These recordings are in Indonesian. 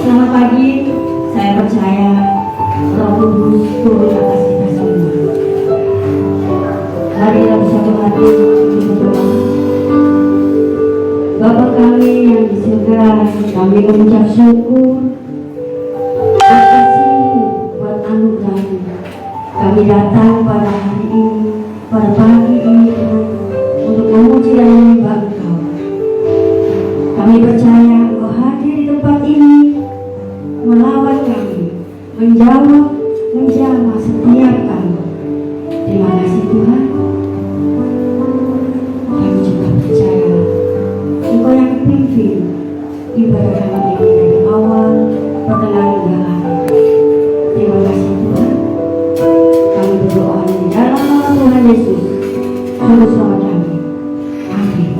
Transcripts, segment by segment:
Selamat pagi, saya percaya Roh Kudus turun atas kita semua. Mari kita bersatu hati untuk berdoa. Bapa kami yang di surga, kami mengucap syukur buat kasih-Mu, buat anugerah-Mu. Kami datang pada hari ini, pada pagi ini Tuhan, untuk memuji dan menyembah Engkau. Kami percaya Engkau hadir di tempat ini, melawat kami, menjawab, menjamah setiap kami. Terima kasih Tuhan. Kami juga percaya Engkau yang pimpin ibadah kami ini dari awal, pertengahan hingga akhir. Terima kasih Tuhan. Kami berdoa di dalam nama Tuhan Yesus, Juru Selamat kami. Amin.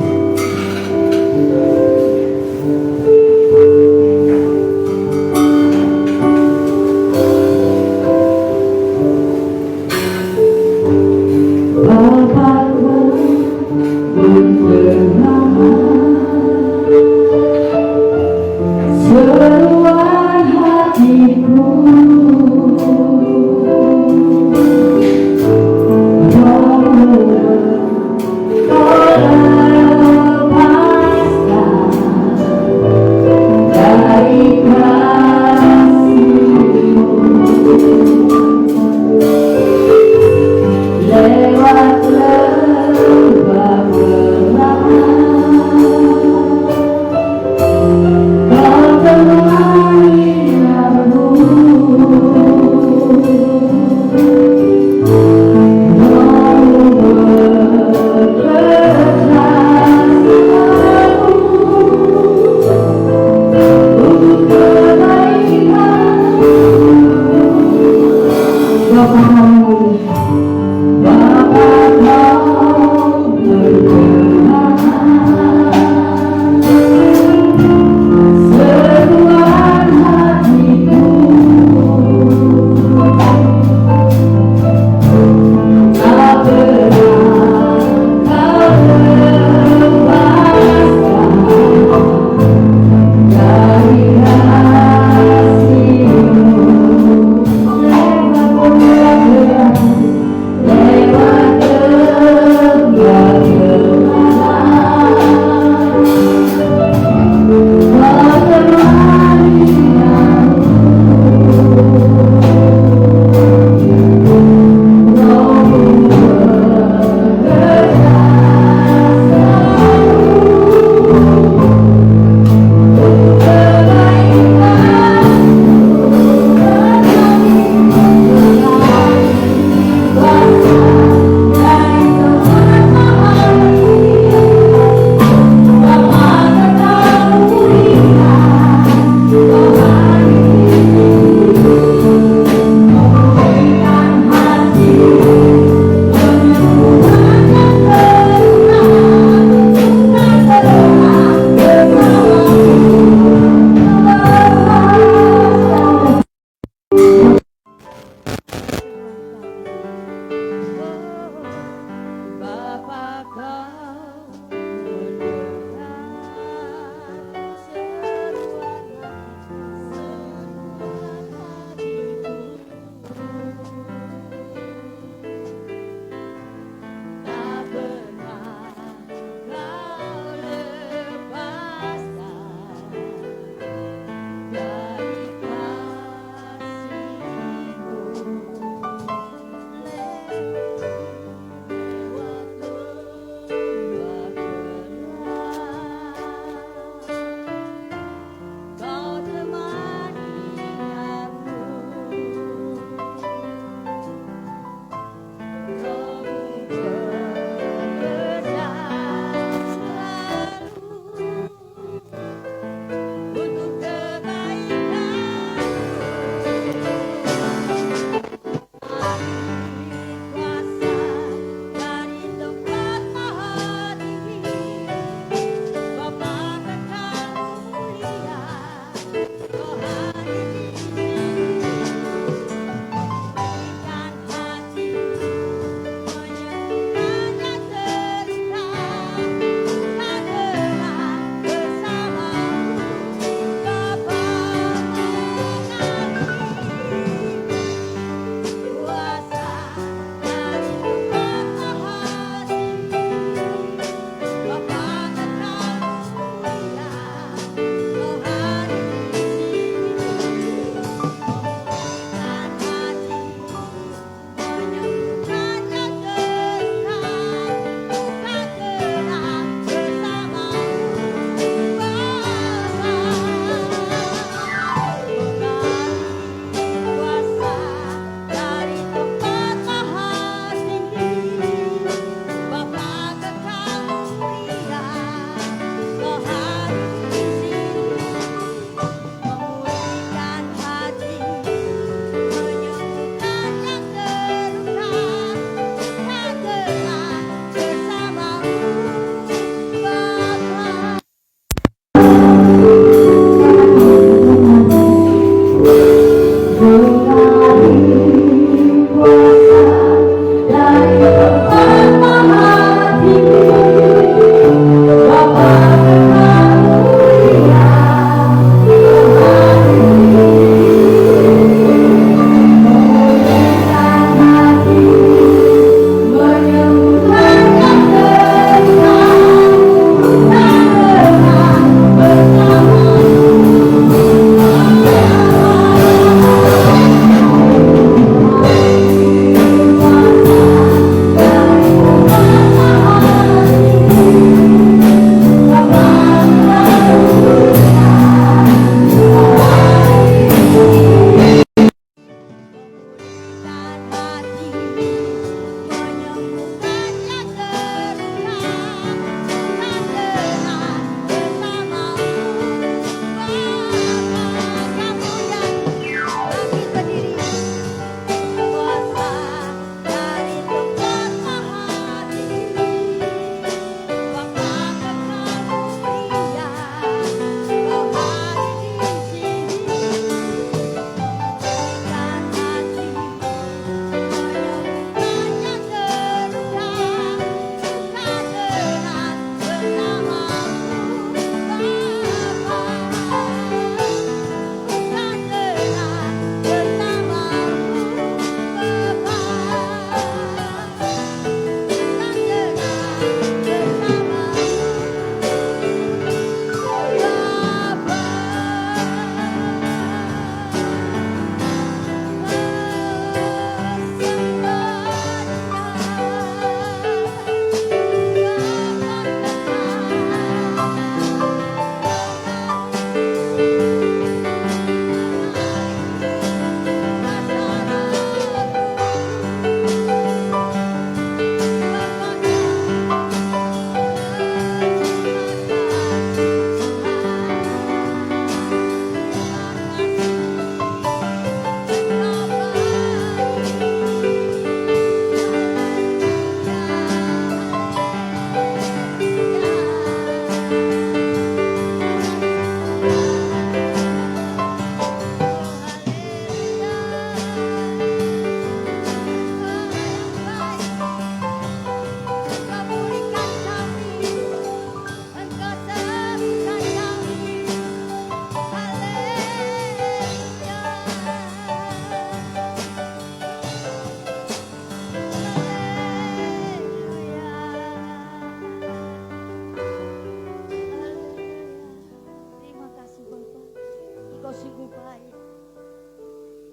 sungguh baik.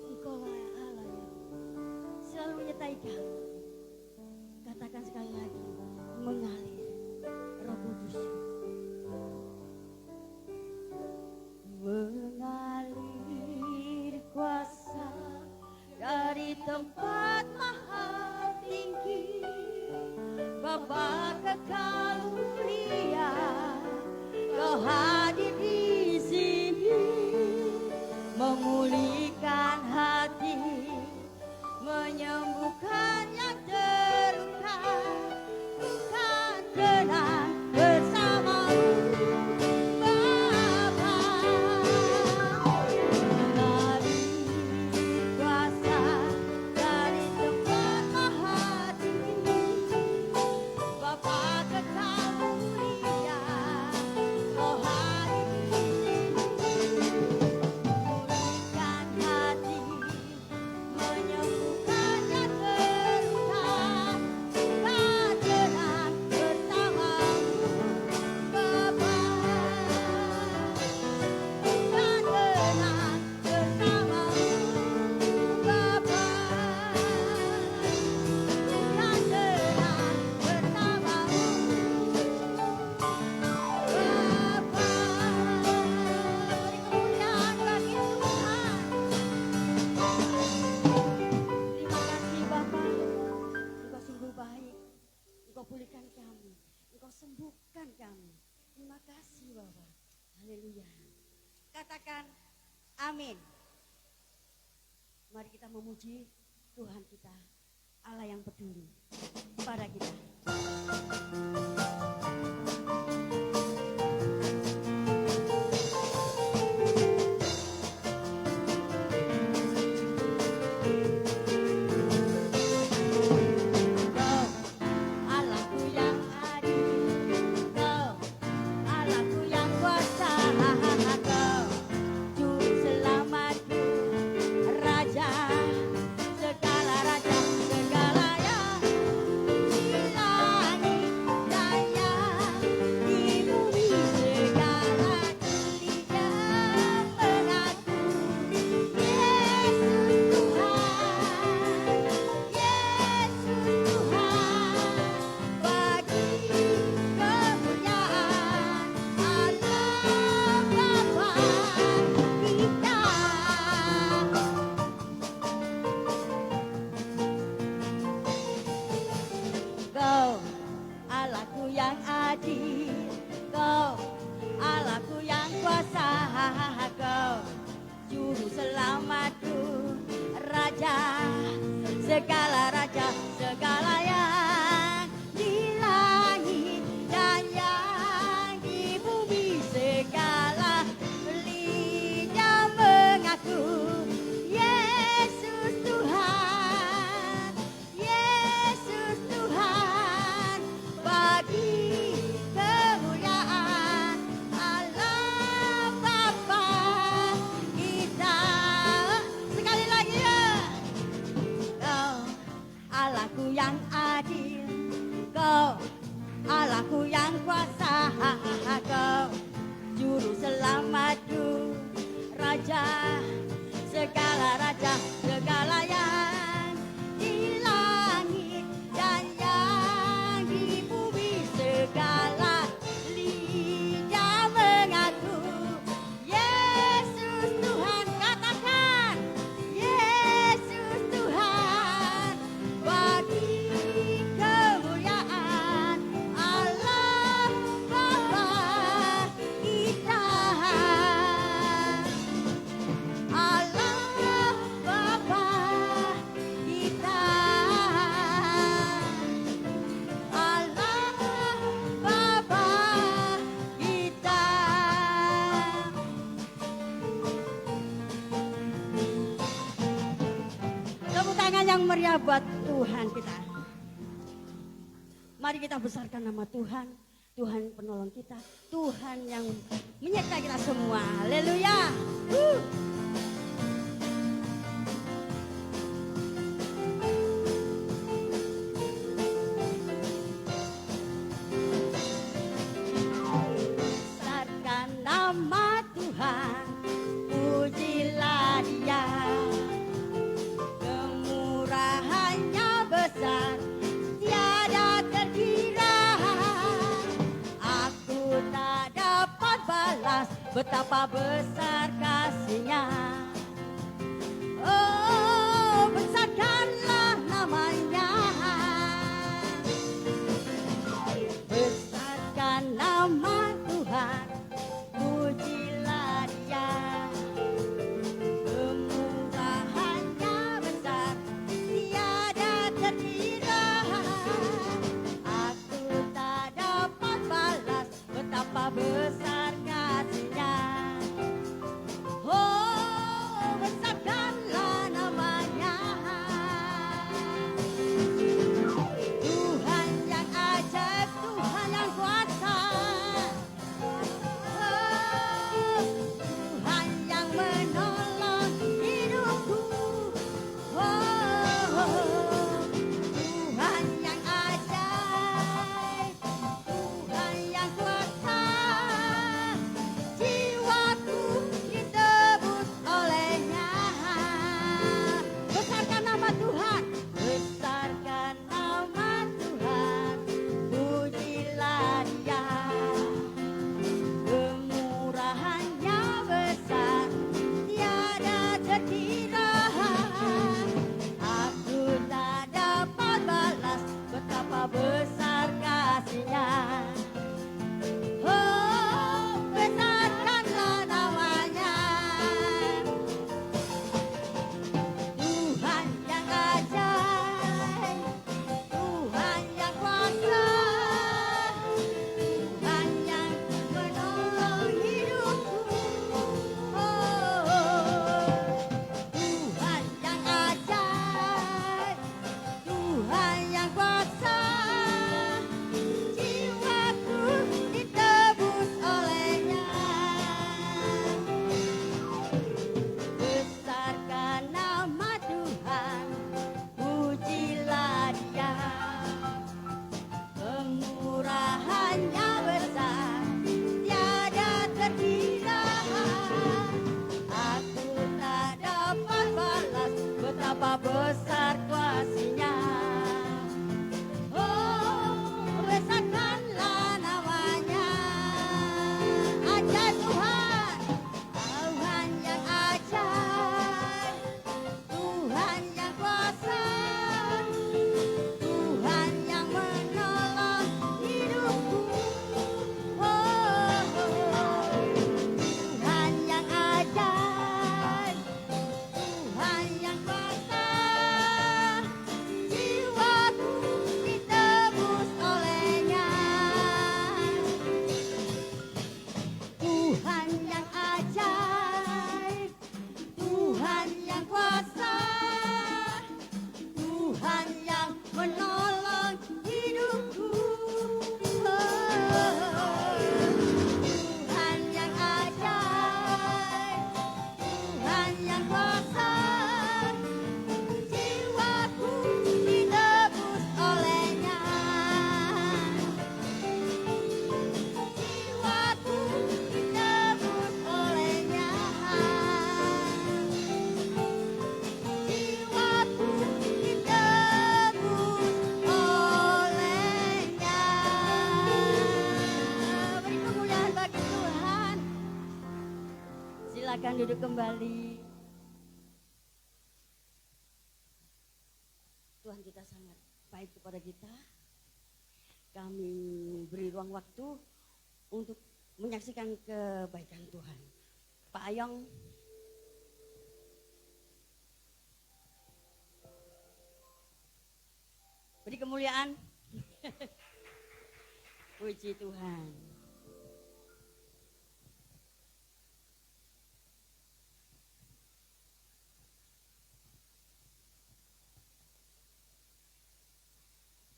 Engkaulah Allah yang selalu menyertai kami. Katakan sekali lagi, mengalir Roh Kudus. Mengalir kuasa dari tempat maha tinggi, Bapa kekal mulia, Kau hadir di sini, memulihkan hati, menyembuhkan yang terluka, bukan tenang bersamamu. Pulihkan kami, Engkau sembuhkan kami. Terima kasih Bapa. Haleluya. Katakan amin. Mari kita memuji Tuhan kita, Allah yang peduli pada kita. Segala raja, segala yang di langit dan yang di bumi, segala lidah mengaku Yesus Tuhan, Yesus Tuhan. Bagi kemuliaan Allah Bapa kita. Sekali lagi ya. Allahku yang adil, Kau Allahku yang kuasa, Kau juru selamatku, Raja segala raja, segala yang di langit dan yang di bumi, segala lidah mengaku Yesus Tuhan. Katakan Yesus Tuhan. Bagi kemuliaan Allah Bapa kita, Allah Bapa kita, Allah Bapa kita. Tepuk tangan yang meriah buat Tuhan kita. Mari kita besarkan nama Tuhan, Tuhan penolong kita, Tuhan yang menyertai kita semua. Haleluya. Besarkan nama Tuhan, puji betapa besar kasih-Nya. Oh, besarkanlah namanya, besarkan nama Tuhan, pujilah Dia. Kemurahan-Nya besar, tiada terkira. Aku tak dapat balas betapa besar kasih-Nya. Oh, besarkanlah namanya, Tuhan yang ajaib, Tuhan yang kuasa. Oh, Tuhan yang menolong hidupku. Oh, Tuhan yang ajaib, Tuhan yang kuasa. Jiwaku ditebus oleh-Nya. Besarkan nama Tuhan, besarkan nama Tuhan, pujilah Dia. Kemurahan-Nya besar, tiada terkira. Aku tak dapat balas betapa besar kasih-Nya. Oh, besarkanlah namanya, Tuhan yang ajaib, Tuhan yang kuasa. Tuhan yang menolong hidupku. Oh, Tuhan yang ajaib, Tuhan yang kuasa. Jiwaku ditebus oleh-Nya. Besarkan nama Tuhan, pujilah Dia. Kemurahan-Nya besar, tiada terkira. Aku tak dapat balas betapa besar kasih-Nya. Oh, besarkanlah namanya, ajaib Tuhan, Tuhan yang ajaib, Tuhan yang kuasa. Tuhan yang menolong hidupku. Oh, Tuhan yang ajaib, Tuhan yang kuasa. Jiwaku ditebus oleh-Nya. Tuhan yang ajaib, Tuhan yang kuasa. Tuhan yang menolong hidupku. Oh, Tuhan yang ajaib, Tuhan yang kuasa. Jiwaku ditebus oleh-Nya. Jiwaku ditebus oleh-Nya. Jiwaku ditebus oleh-Nya. Beri kemuliaan bagi Tuhan. Silakan duduk kembali. Tuhan kita sangat baik kepada kita. Kami beri ruang waktu untuk menyaksikan kebaikan Tuhan. Pak Ayong. Beri kemuliaan. Puji Tuhan.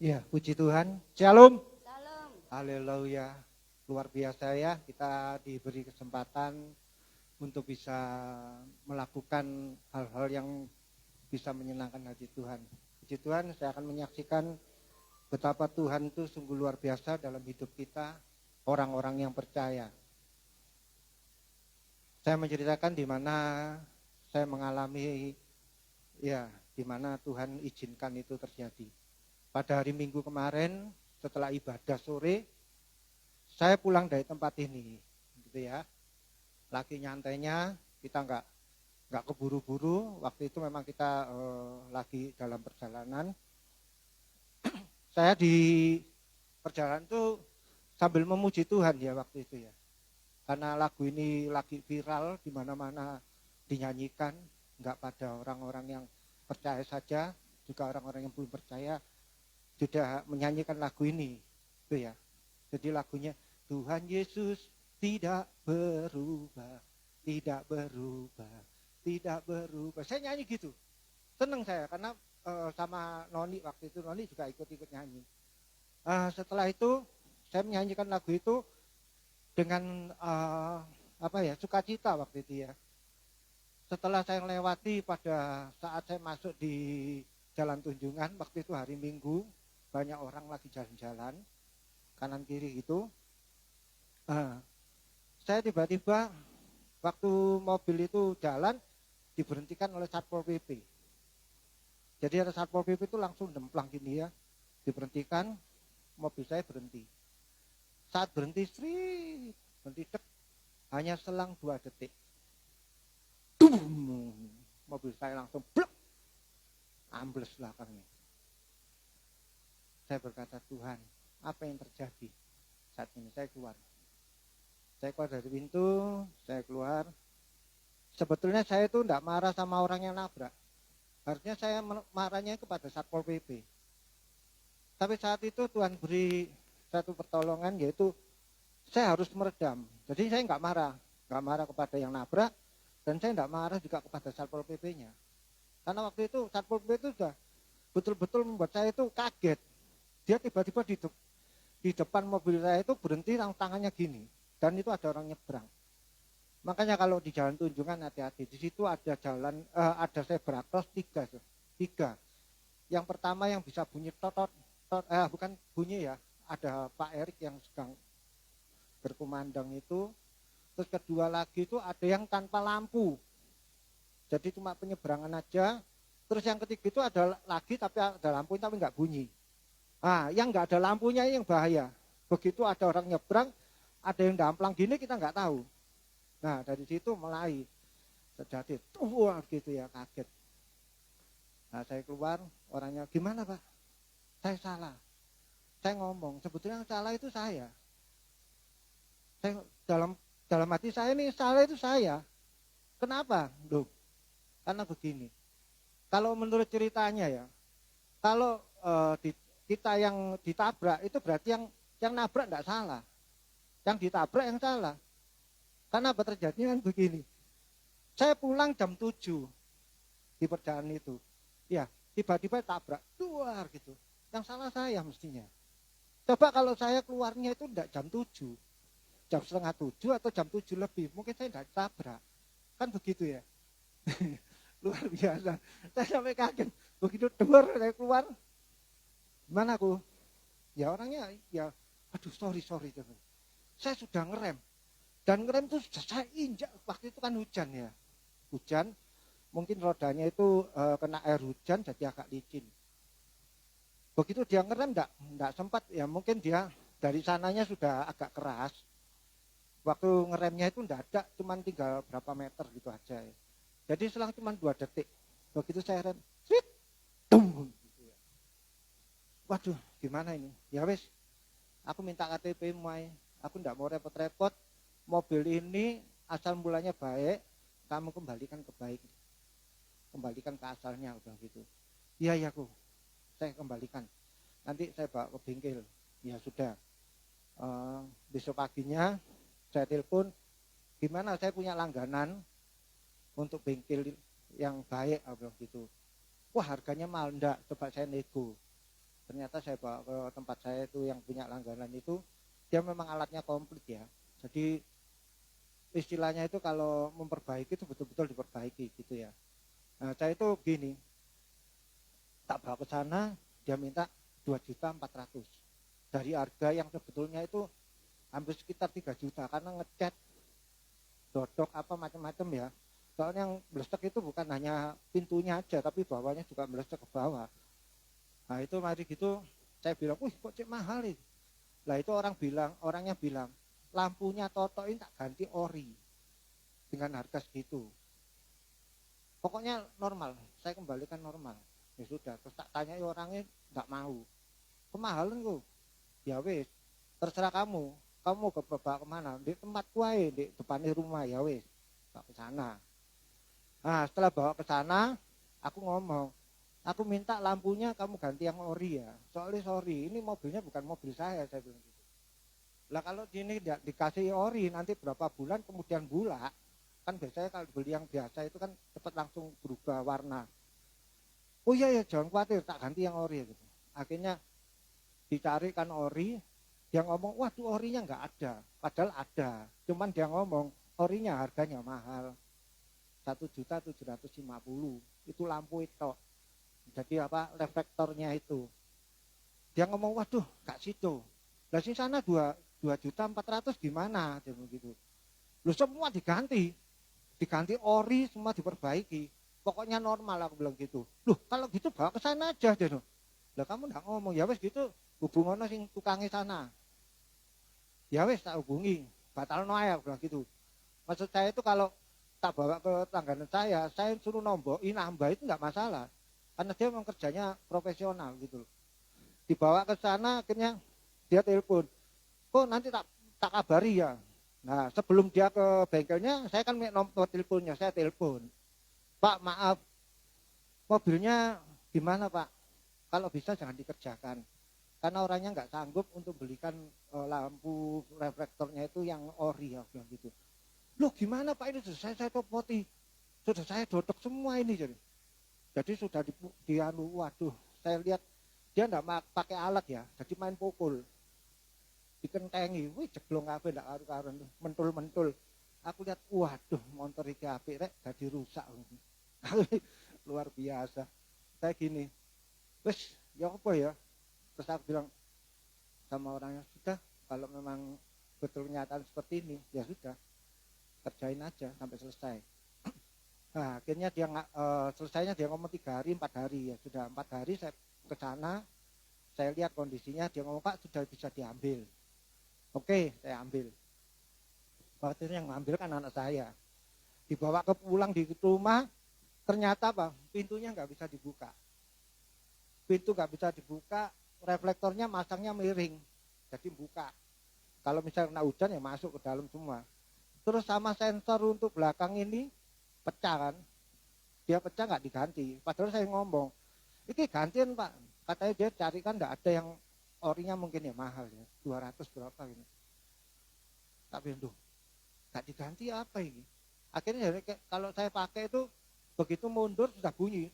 Ya, puji Tuhan. Shalom. Salam. Haleluya. Luar biasa ya, kita diberi kesempatan untuk bisa melakukan hal-hal yang bisa menyenangkan hati Tuhan. Puji Tuhan, saya akan menyaksikan betapa Tuhan itu sungguh luar biasa dalam hidup kita, orang-orang yang percaya. Saya menceritakan di mana saya mengalami, ya, di mana Tuhan izinkan itu terjadi. Pada hari Minggu kemarin, setelah ibadah sore, saya pulang dari tempat ini, gitu ya. lagi nyantainya, kita nggak keburu-buru. Waktu itu memang kita lagi dalam perjalanan. Saya di perjalanan tuh sambil memuji Tuhan ya waktu itu ya. Karena lagu ini lagi viral di mana-mana dinyanyikan, nggak pada orang-orang yang percaya saja, juga orang-orang yang belum percaya sudah menyanyikan lagu ini, itu ya. Jadi lagunya Tuhan Yesus tidak berubah, tidak berubah, tidak berubah. Saya nyanyi gitu, seneng saya karena sama Noni waktu itu, Noni juga ikut-ikut nyanyi. Setelah itu saya menyanyikan lagu itu dengan sukacita waktu itu ya. Setelah saya melewati pada saat saya masuk di Jalan Tunjungan, waktu itu hari Minggu, banyak orang lagi jalan-jalan kanan kiri gitu. Saya tiba-tiba waktu mobil itu jalan diberhentikan oleh Satpol PP. Jadi ada Satpol PP itu langsung demplang gini ya, diberhentikan, mobil saya berhenti. Saat berhenti, berhenti cek, hanya selang 2 detik. Mobil saya langsung blok, ambles belakangnya. Saya berkata, Tuhan, apa yang terjadi? Saat ini saya keluar. Saya keluar dari pintu, saya keluar. Sebetulnya saya itu tidak marah sama orang yang nabrak. Harusnya saya marahnya kepada Satpol PP. Tapi saat itu Tuhan beri satu pertolongan, yaitu saya harus meredam. Jadi saya nggak marah kepada yang nabrak, dan saya nggak marah juga kepada Satpol PP-nya. Karena waktu itu Satpol PP itu sudah betul-betul membuat saya itu kaget. Dia tiba-tiba di depan mobil saya itu berhenti, tangannya gini, dan itu ada orang nyebrang. Makanya kalau di Jalan Tunjungan hati-hati. Di situ ada ada zebra cross 3. Yang pertama yang bisa bunyi totot, bukan bunyi ya, ada Pak Erik yang sedang berkumandang itu. Terus kedua lagi itu ada yang tanpa lampu, jadi cuma penyeberangan aja. Terus yang ketiga itu ada lagi tapi ada lampunya tapi nggak bunyi. Yang nggak ada lampunya yang bahaya. Begitu ada orang nyebrang, ada yang damplang gini, kita nggak tahu. Nah dari situ mulai terjadi gitu ya, kaget. Nah saya keluar, orangnya gimana Pak? Saya salah. Saya ngomong, sebetulnya yang salah itu saya. Saya dalam hati saya nih, salah itu saya. Kenapa? Loh, karena begini. Kalau menurut ceritanya ya, kalau kita yang ditabrak itu berarti yang nabrak enggak salah. Yang ditabrak yang salah. Karena apa terjadinya kan begini. Saya pulang jam 7 di perjalanan itu. Ya, tiba-tiba tabrak, keluar gitu. Yang salah saya mestinya. Coba kalau saya keluarnya itu enggak jam 7, jam setengah 7 atau jam 7 lebih, mungkin saya enggak tabrak. Kan begitu ya. Luar biasa. Saya sampai kaget. Begitu dengar saya keluar, gimana aku? Ya orangnya, ya aduh sorry. Saya sudah ngerem. Dan ngerem itu saya injak, waktu itu kan hujan ya. Hujan, mungkin rodanya itu kena air hujan jadi agak licin. Begitu dia ngerem enggak sempat, ya mungkin dia dari sananya sudah agak keras. Waktu ngeremnya itu enggak ada, cuma tinggal berapa meter gitu aja ya. Jadi selang cuma 2 detik. Begitu saya rem, sit, tum, gitu ya. Waduh, gimana ini? Ya wes, aku minta KTP Mai. Aku enggak mau repot-repot. Mobil ini asal mulanya baik, kamu kembalikan ke baik. Kembalikan ke asalnya, udah gitu. Iya aku, saya kembalikan. Nanti saya bawa ke bengkel. Ya sudah. Besok paginya saya telepon, gimana saya punya langganan untuk bengkel yang baik, bilang gitu. Wah harganya mahal, enggak, coba saya nego. Ternyata saya bawa ke tempat saya itu yang punya langganan itu, dia memang alatnya komplit ya. Jadi istilahnya itu kalau memperbaiki itu betul-betul diperbaiki gitu ya. Nah saya itu gini, tak bawa ke sana, dia minta 2.400.000 dari harga yang sebetulnya itu hampir sekitar 3 juta karena ngecat dodok apa macam-macam ya. Soalnya yang meleset itu bukan hanya pintunya aja, tapi bawahnya juga meleset ke bawah. Nah itu mari gitu, saya bilang, wih kok cek mahal ini. Lah itu orangnya bilang, lampunya Toto ini tak ganti ori. dengan harga segitu. Pokoknya normal, saya kembalikan normal. Ya sudah, terus tak tanyai orangnya nggak mau. Kemahalan kok. Ya wis, terserah kamu. Kamu mau bawa kemana? Di tempat kuai, di depannya rumah, ya wis. Bawa ke sana. Nah, setelah bawa ke sana, aku ngomong, aku minta lampunya kamu ganti yang ori ya. Soalnya sorry, ini mobilnya bukan mobil saya bilang gitu. Lah kalau ini dikasih ori, nanti berapa bulan kemudian bulak, kan biasanya kalau beli yang biasa itu kan cepat langsung berubah warna. Oh iya ya, jangan khawatir, tak ganti yang ori gitu. Akhirnya dicarikan ori, dia ngomong, waduh orinya nggak ada, padahal ada, cuman dia ngomong orinya harganya mahal, 1.750.000, itu lampu itu, jadi apa reflektornya itu. Dia ngomong, waduh gak situ, lah di sana 2.400.000 gimana, dia begitu. Lu semua diganti ori, semua diperbaiki, pokoknya normal, aku bilang gitu. Loh kalau gitu bawa ke sana aja, dia. Lah kamu nggak ngomong, ya wes gitu, hubungono sing tukangnya sana. Ya wes tak hubungi, batal noaya bilang gitu. Maksud saya itu kalau tak bawa ke langganan saya suruh nombokin nambah itu nggak masalah, karena dia memang kerjanya profesional gitu. Dibawa ke sana, akhirnya dia telepon, kok nanti tak kabari ya. Nah sebelum dia ke bengkelnya, saya kan nomor teleponnya, saya telepon, Pak maaf, mobilnya gimana Pak? Kalau bisa jangan dikerjakan, karena orangnya nggak sanggup untuk belikan lampu reflektornya itu yang ori ya bilang gitu. Loh gimana Pak, ini sudah saya copoti, sudah saya dodok semua ini jadi sudah waduh, saya lihat dia nggak pakai alat ya, jadi main pukul, dikentengi, wih jeblong apa nggak karu-karuan, mentul. Aku lihat, waduh motor iki apik rek, jadi rusak. Luar biasa. Saya gini, wes ya apa ya, terus aku bilang sama orangnya, sudah kalau memang betul kenyataan seperti ini ya sudah, kerjain aja sampai selesai. Nah akhirnya dia selesainya dia ngomong 3 hari 4 hari, ya sudah 4 hari saya ke sana, saya lihat kondisinya, dia ngomong Pak sudah bisa diambil. Oke, saya ambil. Waktu itu yang ngambil kan anak saya, dibawa ke pulang di rumah, ternyata apa, pintunya nggak bisa dibuka, pintu nggak bisa dibuka, reflektornya masangnya miring, jadi buka. Kalau misalnya kena hujan ya masuk ke dalam semua. Terus sama sensor untuk belakang ini pecah kan, dia pecah nggak diganti. Padahal saya ngomong, ini gantian Pak, katanya dia carikan nggak ada yang orinya mungkin ya mahal ya, 200 berapa ini. Tapi itu nggak diganti apa ini? Akhirnya kalau saya pakai itu begitu mundur sudah bunyi,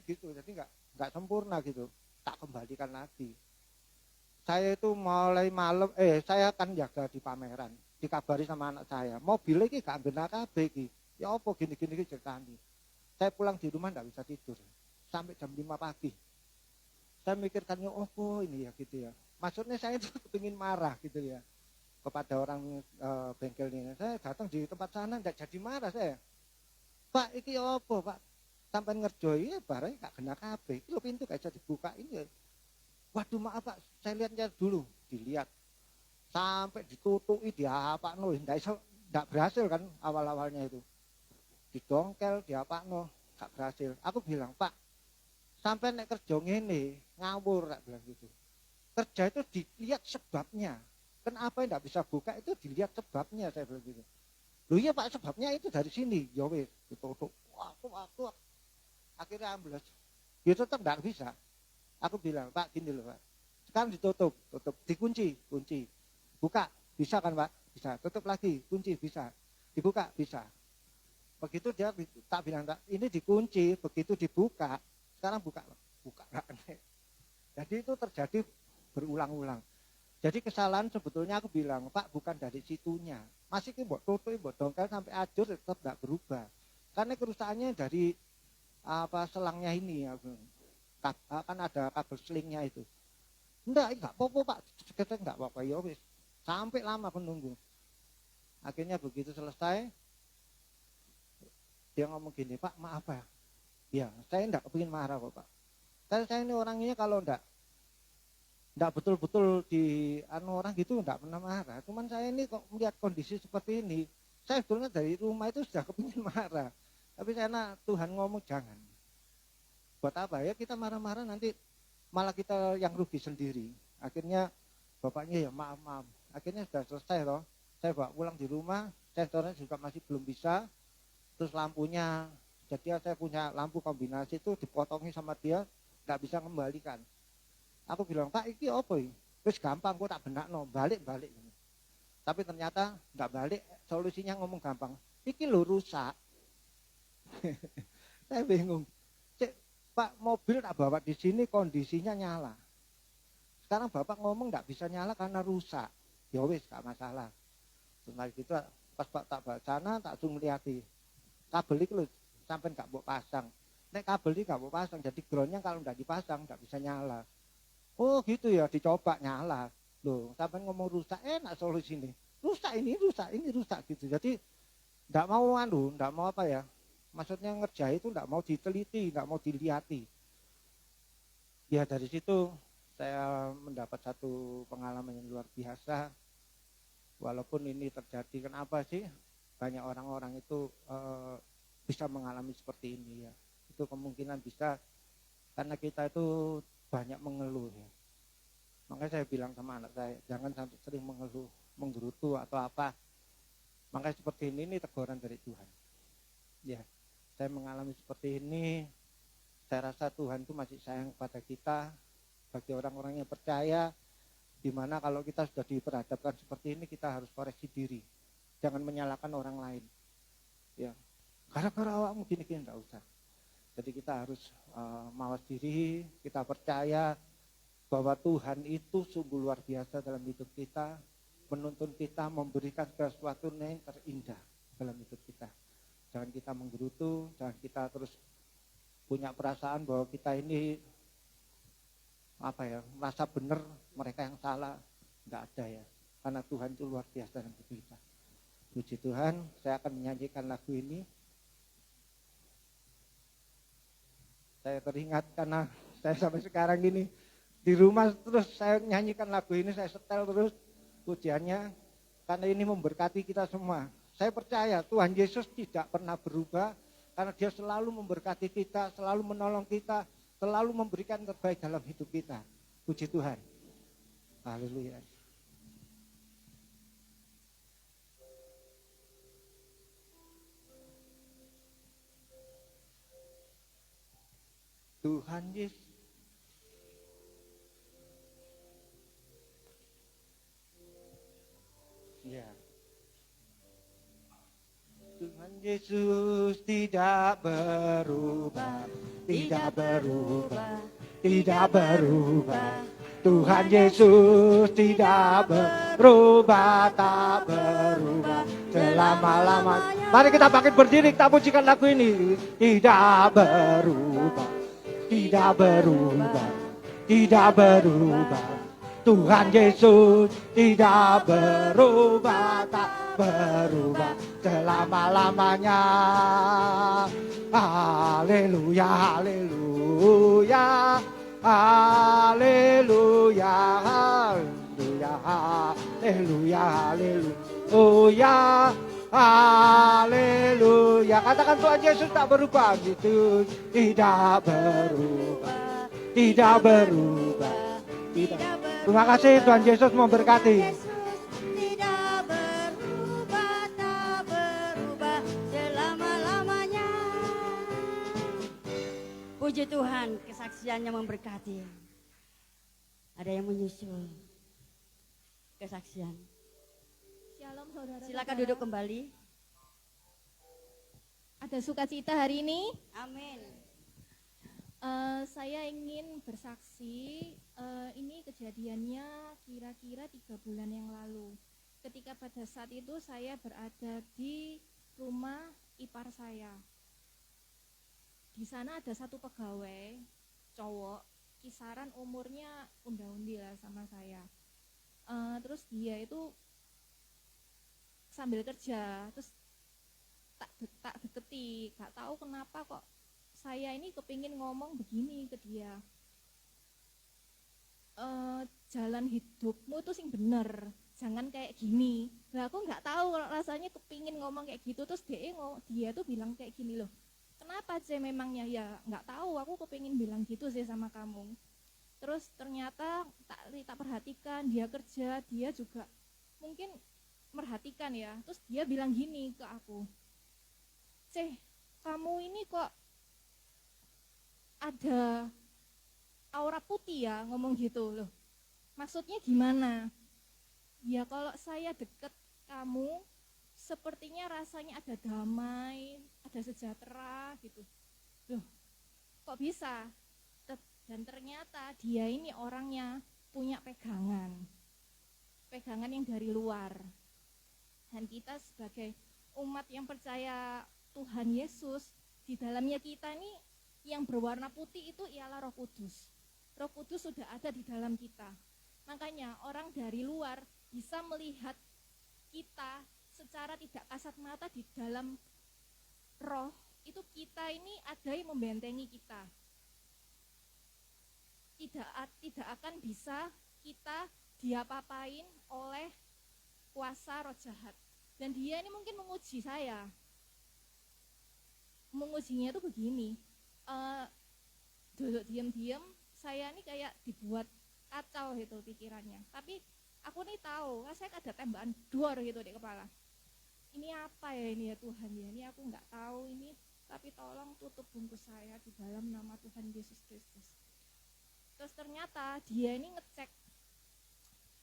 gitu, jadi nggak sempurna gitu. Tak kembalikan lagi. Saya itu mulai malam, saya akan jaga di pameran, dikabari sama anak saya, mobil ini gak benar kabeh iki. Ya apa gini ceritanya. Saya pulang di rumah nggak bisa tidur sampai jam 5 pagi. Saya mikirkannya apa ini ya gitu ya. Maksudnya saya itu kepingin marah gitu ya kepada orang bengkel ini. Saya datang di tempat sana nggak jadi marah saya. Pak iki apa Pak? Sampai ngerjoi ya barang gak kena kabeh. Itu pintu gak bisa dibuka ini. Waduh maaf Pak, saya lihatnya dulu, dilihat sampai ditutupi diapakno, nggak berhasil kan awal-awalnya itu, didongkel diapakno, nggak berhasil. Aku bilang Pak, sampai nek kerja ngene ngawur, tak bilang gitu. Kerja itu dilihat sebabnya, kenapa nggak bisa buka itu dilihat sebabnya, saya bilang gitu. Loh iya Pak, sebabnya itu dari sini, ya wis ditutup. Waktu akhirnya ambles, ya tetap nggak bisa. Aku bilang, Pak gini loh Pak, sekarang tutup, dikunci, buka, bisa kan Pak? Bisa, tutup lagi, kunci, bisa, dibuka, bisa. Begitu dia, tak bilang, ini dikunci, begitu dibuka, sekarang buka. Jadi itu terjadi berulang-ulang. Jadi kesalahan sebetulnya aku bilang, Pak bukan dari situnya, masih buat tutup, buat dongkel sampai ajur tetap nggak berubah. Karena kerusakannya dari selangnya ini ya, kan ada kabel selingnya itu. Enggak apa-apa Pak, sekedar enggak apa-apa ya wis. Sampai lama menunggu. Akhirnya begitu selesai, dia ngomong gini, Pak maaf ya. Ya, saya enggak kepingin marah kok Pak. Saya ini orangnya kalau enggak betul-betul di orang gitu enggak pernah marah. Cuman saya ini kok melihat kondisi seperti ini, Saya sebetulnya dari rumah itu sudah kepingin marah. Tapi karena Tuhan ngomong jangan. Buat apa ya kita marah-marah nanti malah kita yang rugi sendiri. Akhirnya bapaknya ya maaf. Akhirnya sudah selesai loh. Saya bawa pulang di rumah, sensornya juga masih belum bisa. Terus lampunya, jadi saya punya lampu kombinasi itu dipotongi sama dia, nggak bisa kembalikan. Aku bilang, Pak, ini apa ini? Terus gampang, kok tak benak no, balik. Tapi ternyata nggak balik, solusinya ngomong gampang. Iki lo rusak. Saya bingung. Cek, Pak, mobil tak bawa di sini kondisinya nyala. Sekarang Bapak ngomong nggak bisa nyala karena rusak. Ya wis, nggak masalah. Setelah itu pas Pak tak bawa sana, tak langsung liati. Kabel itu lo sampai nggak mau pasang. Nek kabel ini nggak mau pasang, jadi groundnya kalau nggak dipasang nggak bisa nyala. Oh gitu ya, dicoba nyala. Loh, sampai ngomong rusak, enak solusi ini. Rusak gitu. Jadi nggak mau nggak mau apa ya? Maksudnya ngerjain itu nggak mau diteliti, nggak mau dilihati. Ya dari situ saya mendapat satu pengalaman yang luar biasa. Walaupun ini terjadi, kenapa sih banyak orang-orang itu bisa mengalami seperti ini ya? Itu kemungkinan bisa karena kita itu banyak mengeluh ya. Makanya saya bilang sama anak saya, jangan sampai sering mengeluh, menggerutu atau apa. Makanya seperti ini teguran dari Tuhan. Ya, saya mengalami seperti ini. Saya rasa Tuhan itu masih sayang kepada kita. Bagi orang-orang yang percaya, dimana kalau kita sudah diperhadapkan seperti ini, kita harus koreksi diri. Jangan menyalahkan orang lain. Ya, gara-gara awakmu gini-gini enggak usah. Jadi kita harus mawas diri, kita percaya bahwa Tuhan itu sungguh luar biasa dalam hidup kita, menuntun kita, memberikan sesuatu yang terindah dalam hidup kita. Jangan kita menggerutu, jangan kita terus punya perasaan bahwa kita ini merasa benar, mereka yang salah. Enggak ada ya, karena Tuhan itu luar biasa dalam hidup kita. Puji Tuhan, saya akan menyanyikan lagu ini. Saya teringat karena saya sampai sekarang ini di rumah terus saya nyanyikan lagu ini, saya setel terus pujiannya karena ini memberkati kita semua. Saya percaya Tuhan Yesus tidak pernah berubah karena dia selalu memberkati kita, selalu menolong kita, selalu memberikan terbaik dalam hidup kita. Puji Tuhan. Haleluya. Tuhan Yesus. Ya. Tuhan Yesus tidak berubah, tidak berubah, tidak berubah. Tuhan Yesus tidak berubah, tak berubah selama-lamanya. Mari kita bangkit berdiri, kita pujikan lagu ini. Tidak berubah, tidak berubah, tidak berubah. Tuhan Yesus tidak berubah, tak berubah selama-lamanya. Haleluya, haleluya, haleluya, haleluya, haleluya, haleluya, haleluya. Katakan Tuhan Yesus tak berubah, gitu. Tidak berubah, tidak berubah, tidak. Terima kasih Tuhan Yesus memberkati. Tidak berubah, tak berubah selama-lamanya. Puji Tuhan, kesaksiannya memberkati. Ada yang menyusul kesaksian. Shalom saudara. Silakan duduk kembali. Ada sukacita hari ini. Amin. Saya ingin bersaksi. Ini kejadiannya kira-kira 3 bulan yang lalu. Ketika pada saat itu saya berada di rumah ipar saya. Di sana ada satu pegawai cowok, kisaran umurnya unda-undi lah sama saya. Terus dia itu sambil kerja, terus tak deketi, gak tahu kenapa kok saya ini kepingin ngomong begini ke dia. Jalan hidupmu itu sing bener, jangan kayak gini. Lah aku nggak tahu rasanya kepingin ngomong kayak gitu, terus dia tuh bilang kayak gini loh, kenapa sih memangnya? Ya nggak tahu, aku kepingin bilang gitu sih sama kamu. Terus ternyata tak perhatikan dia kerja, dia juga mungkin merhatikan ya. Terus dia bilang gini ke aku, kamu ini kok ada aura putih ya, ngomong gitu loh. Maksudnya gimana? Ya kalau saya deket kamu, sepertinya rasanya ada damai, ada sejahtera gitu. Loh, kok bisa? Dan ternyata dia ini orangnya punya pegangan yang dari luar. Dan kita sebagai umat yang percaya Tuhan Yesus, di dalamnya kita ini yang berwarna putih itu ialah Roh Kudus. Roh Kudus sudah ada di dalam kita. Makanya orang dari luar bisa melihat kita secara tidak kasat mata di dalam roh, itu kita ini ada yang membentengi kita. Tidak akan bisa kita diapa-apain oleh kuasa roh jahat. Dan dia ini mungkin menguji saya. Mengujinya itu begini, duduk diam-diam, saya ini kayak dibuat kacau gitu pikirannya. Tapi aku nih tahu, saya ada tembakan dor gitu di kepala. Ini apa ya ini ya Tuhan ya, ini aku nggak tahu ini, tapi tolong tutup bungkus saya di dalam nama Tuhan Yesus Kristus. Terus ternyata dia ini ngecek,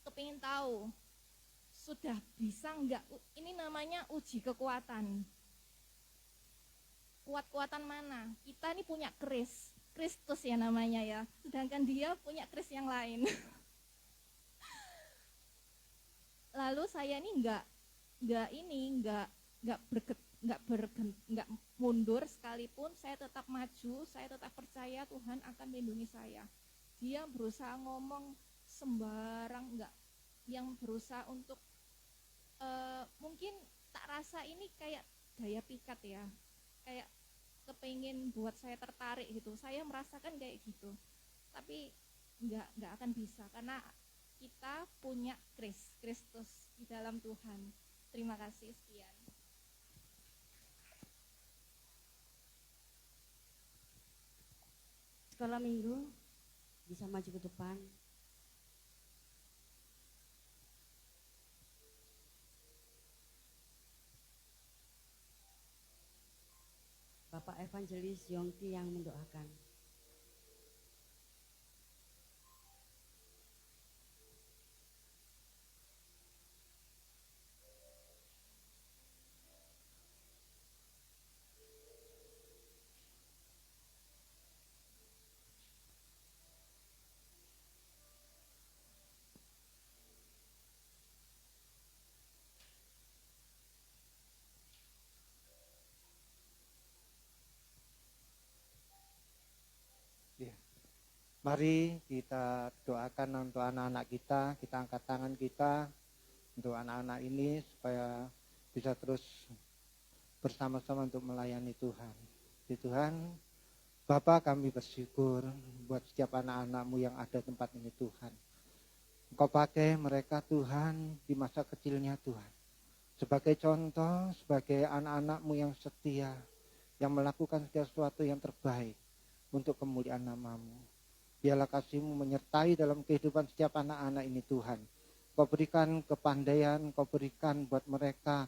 kepingin tahu sudah bisa nggak, ini namanya uji kekuatan. Kuat-kuatan mana? Kita ini punya Kristus ya namanya ya, sedangkan dia punya Kris yang lain. Lalu saya ini nggak mundur sekalipun, saya tetap maju, saya tetap percaya Tuhan akan melindungi saya. Dia berusaha ngomong sembarang, yang berusaha untuk mungkin tak rasa ini kayak daya pikat ya, kayak kepingin buat saya tertarik gitu. Saya merasakan kayak gitu, tapi nggak akan bisa karena kita punya Kristus di dalam Tuhan. Terima kasih, sekian. Sekolah minggu bisa maju ke depan. Bapak Evangelis Yongki yang mendoakan. Mari kita doakan untuk anak-anak kita angkat tangan kita untuk anak-anak ini supaya bisa terus bersama-sama untuk melayani Tuhan. Di Tuhan, Bapa, kami bersyukur buat setiap anak-anak-Mu yang ada tempat ini Tuhan. Engkau pakai mereka Tuhan di masa kecilnya Tuhan, sebagai contoh, sebagai anak-anak-Mu yang setia, yang melakukan sesuatu yang terbaik untuk kemuliaan nama-Mu. Biarlah kasih-Mu menyertai dalam kehidupan setiap anak-anak ini Tuhan. Kau berikan kepandaian, Kau berikan buat mereka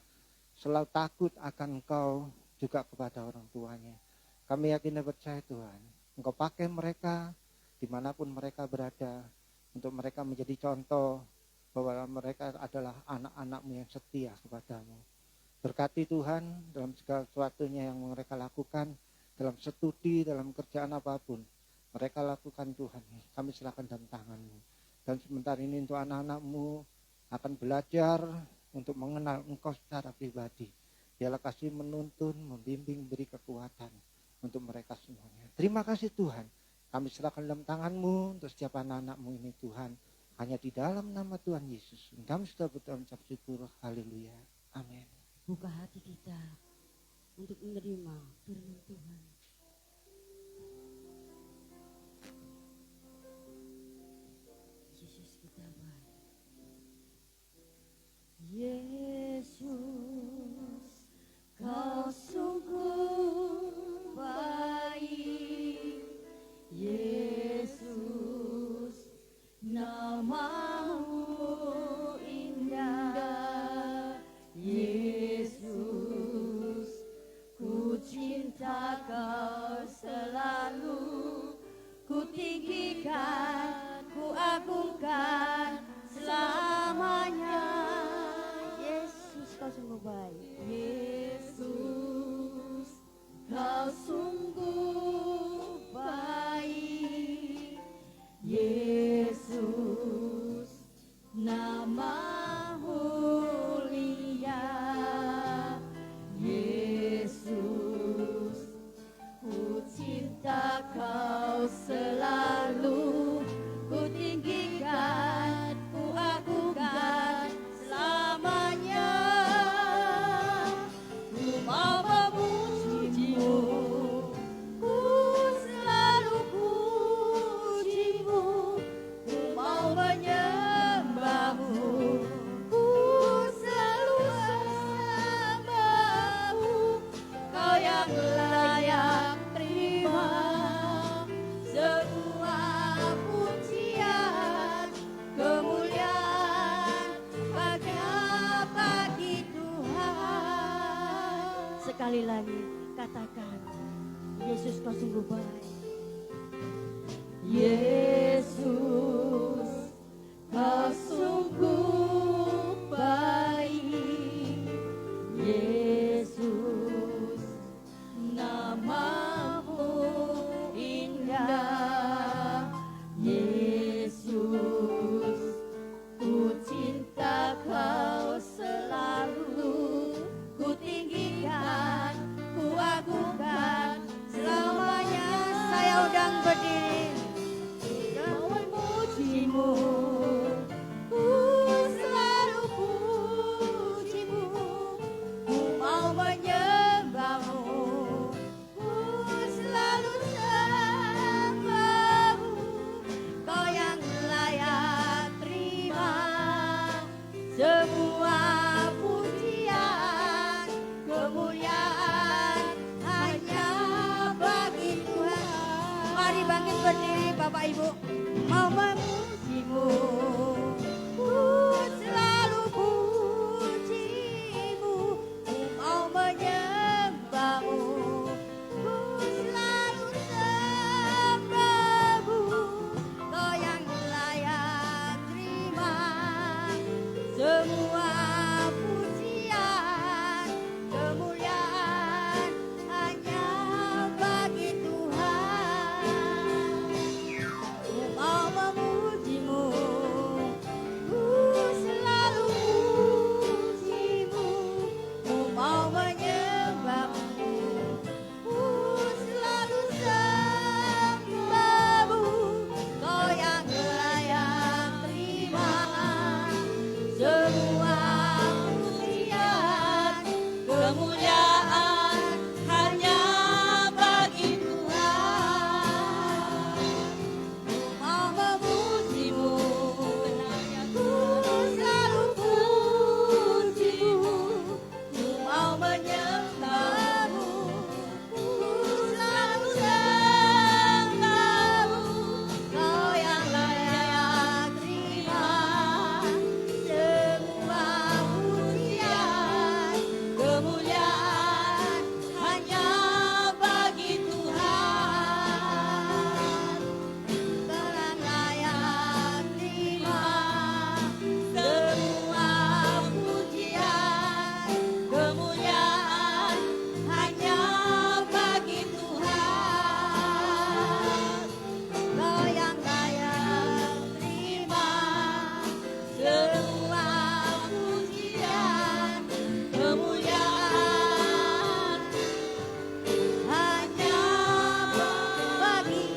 selalu takut akan Engkau juga kepada orang tuanya. Kami yakin dan percaya Tuhan, Engkau pakai mereka dimanapun mereka berada, untuk mereka menjadi contoh bahwa mereka adalah anak-anak-Mu yang setia kepadamu. Berkati Tuhan dalam segala sesuatunya yang mereka lakukan, dalam studi, dalam kerjaan apapun mereka lakukan Tuhan, kami serahkan dalam tangan-Mu. Dan sebentar ini untuk anak-anak-Mu akan belajar untuk mengenal Engkau secara pribadi. Biarlah kasih menuntun, membimbing, beri kekuatan untuk mereka semuanya. Terima kasih Tuhan, kami serahkan dalam tangan-Mu untuk setiap anak-anak-Mu ini Tuhan. Hanya di dalam nama Tuhan Yesus kami sudah berucap syukur. Haleluya. Amin. Buka hati kita untuk menerima firman Tuhan. Yesus kita baik. cinta Kau selalu, ku tinggikan, ku agungkan selamanya. Yesus Kau sungguh baik. Yesus Kau sungguh baik. Yesus nama mulia. Yesus ku cinta Kau selalu, ku tinggikan, ku agungkan selamanya. Ku mau memuji-Mu, ku selalu puji-Mu. Ku mau menyembah-Mu, ku selalu sembah-Mu. Kau yang layak terima semua pujian, kemuliaan hanya bagi Tuhan. Sekali lagi katakan, Yesus Kau sungguh baik. Yesus Kau sungguh baik. Yesus nama-Mu indah. Yesus ku cinta Kau selalu, ku tinggikan, ku agungkan selamanya. Saya undang berdiri, mau memuji-Mu, ku selalu puji-Mu. Ku mau menyembah-Mu, ku selalu sembah-Mu. Kau yang layak terima semua pujian, kemuliaan hanya bagi Tuhan. Mari bangkit berdiri Bapak Ibu, mau memuji-Mu, ku selalu puji-Mu. Ku mau menyembah-Mu, ku selalu sembah-Mu. Kau yang layak terima semua pujian, kemuliaan hanya bagi Tuhan. Ku mau memuji-Mu, ku selalu puji-Mu. Ku mau menyembah-Mu, ku selalu sembah-Mu. Kau yang layak terima semua pujian, kemuliaan hanya bagi Tuhan. Ku mau memuji-Mu, ku selalu puji-Mu. Ku mau menyembah-Mu, ku selalu sembah-Mu. Kau yang layak terima semua pujian, kemuliaan hanya bagi Tuhan. Kau yang layak terima semua pujian, kemuliaan hanya bagi Tuhan. Kau yang layak terima semua pujian, kemuliaan hanya bagi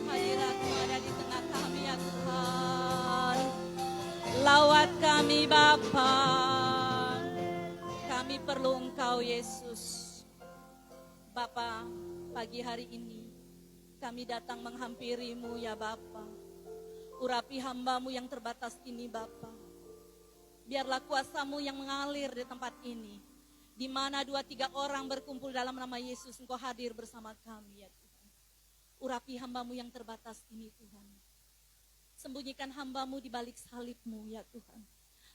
Hadirat-Mu ada di tengah kami ya Tuhan. Lawat kami Bapa. Kami perlu Engkau Yesus. Bapa, pagi hari ini kami datang menghampiri-Mu ya Bapa. Urapi hamba-Mu yang terbatas ini Bapa. Biarlah kuasa-Mu yang mengalir di tempat ini. Di mana 2-3 orang berkumpul dalam nama Yesus, Engkau hadir bersama kami ya Tuhan. Urapi hamba-Mu yang terbatas ini Tuhan. Sembunyikan hamba-Mu di balik salib-Mu ya Tuhan.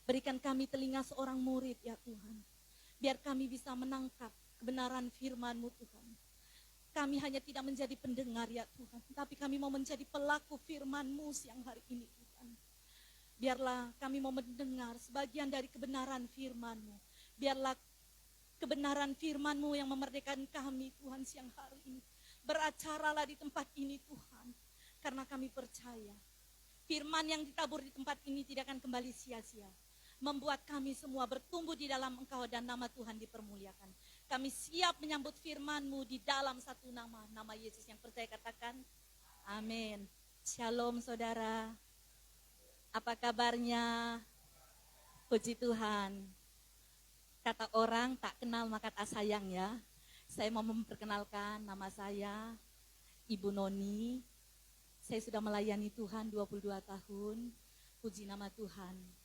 Berikan kami telinga seorang murid ya Tuhan. Biar kami bisa menangkap kebenaran firman-Mu Tuhan. Kami hanya tidak menjadi pendengar ya Tuhan, tapi kami mau menjadi pelaku firman-Mu siang hari ini Tuhan. Biarlah kami mau mendengar sebagian dari kebenaran firman-Mu. Biarlah kebenaran firman-Mu yang memerdekakan kami Tuhan siang hari ini. Beracaralah di tempat ini Tuhan, karena kami percaya firman yang ditabur di tempat ini tidak akan kembali sia-sia. Membuat kami semua bertumbuh di dalam Engkau dan nama Tuhan dipermuliakan. Kami siap menyambut firman-Mu di dalam satu nama, nama Yesus. Yang percaya katakan, amin. Shalom saudara. Apa kabarnya? Puji Tuhan. Kata orang tak kenal maka tak sayang ya. Saya mau memperkenalkan nama saya Ibu Noni. Saya sudah melayani Tuhan 22 tahun. Puji nama Tuhan.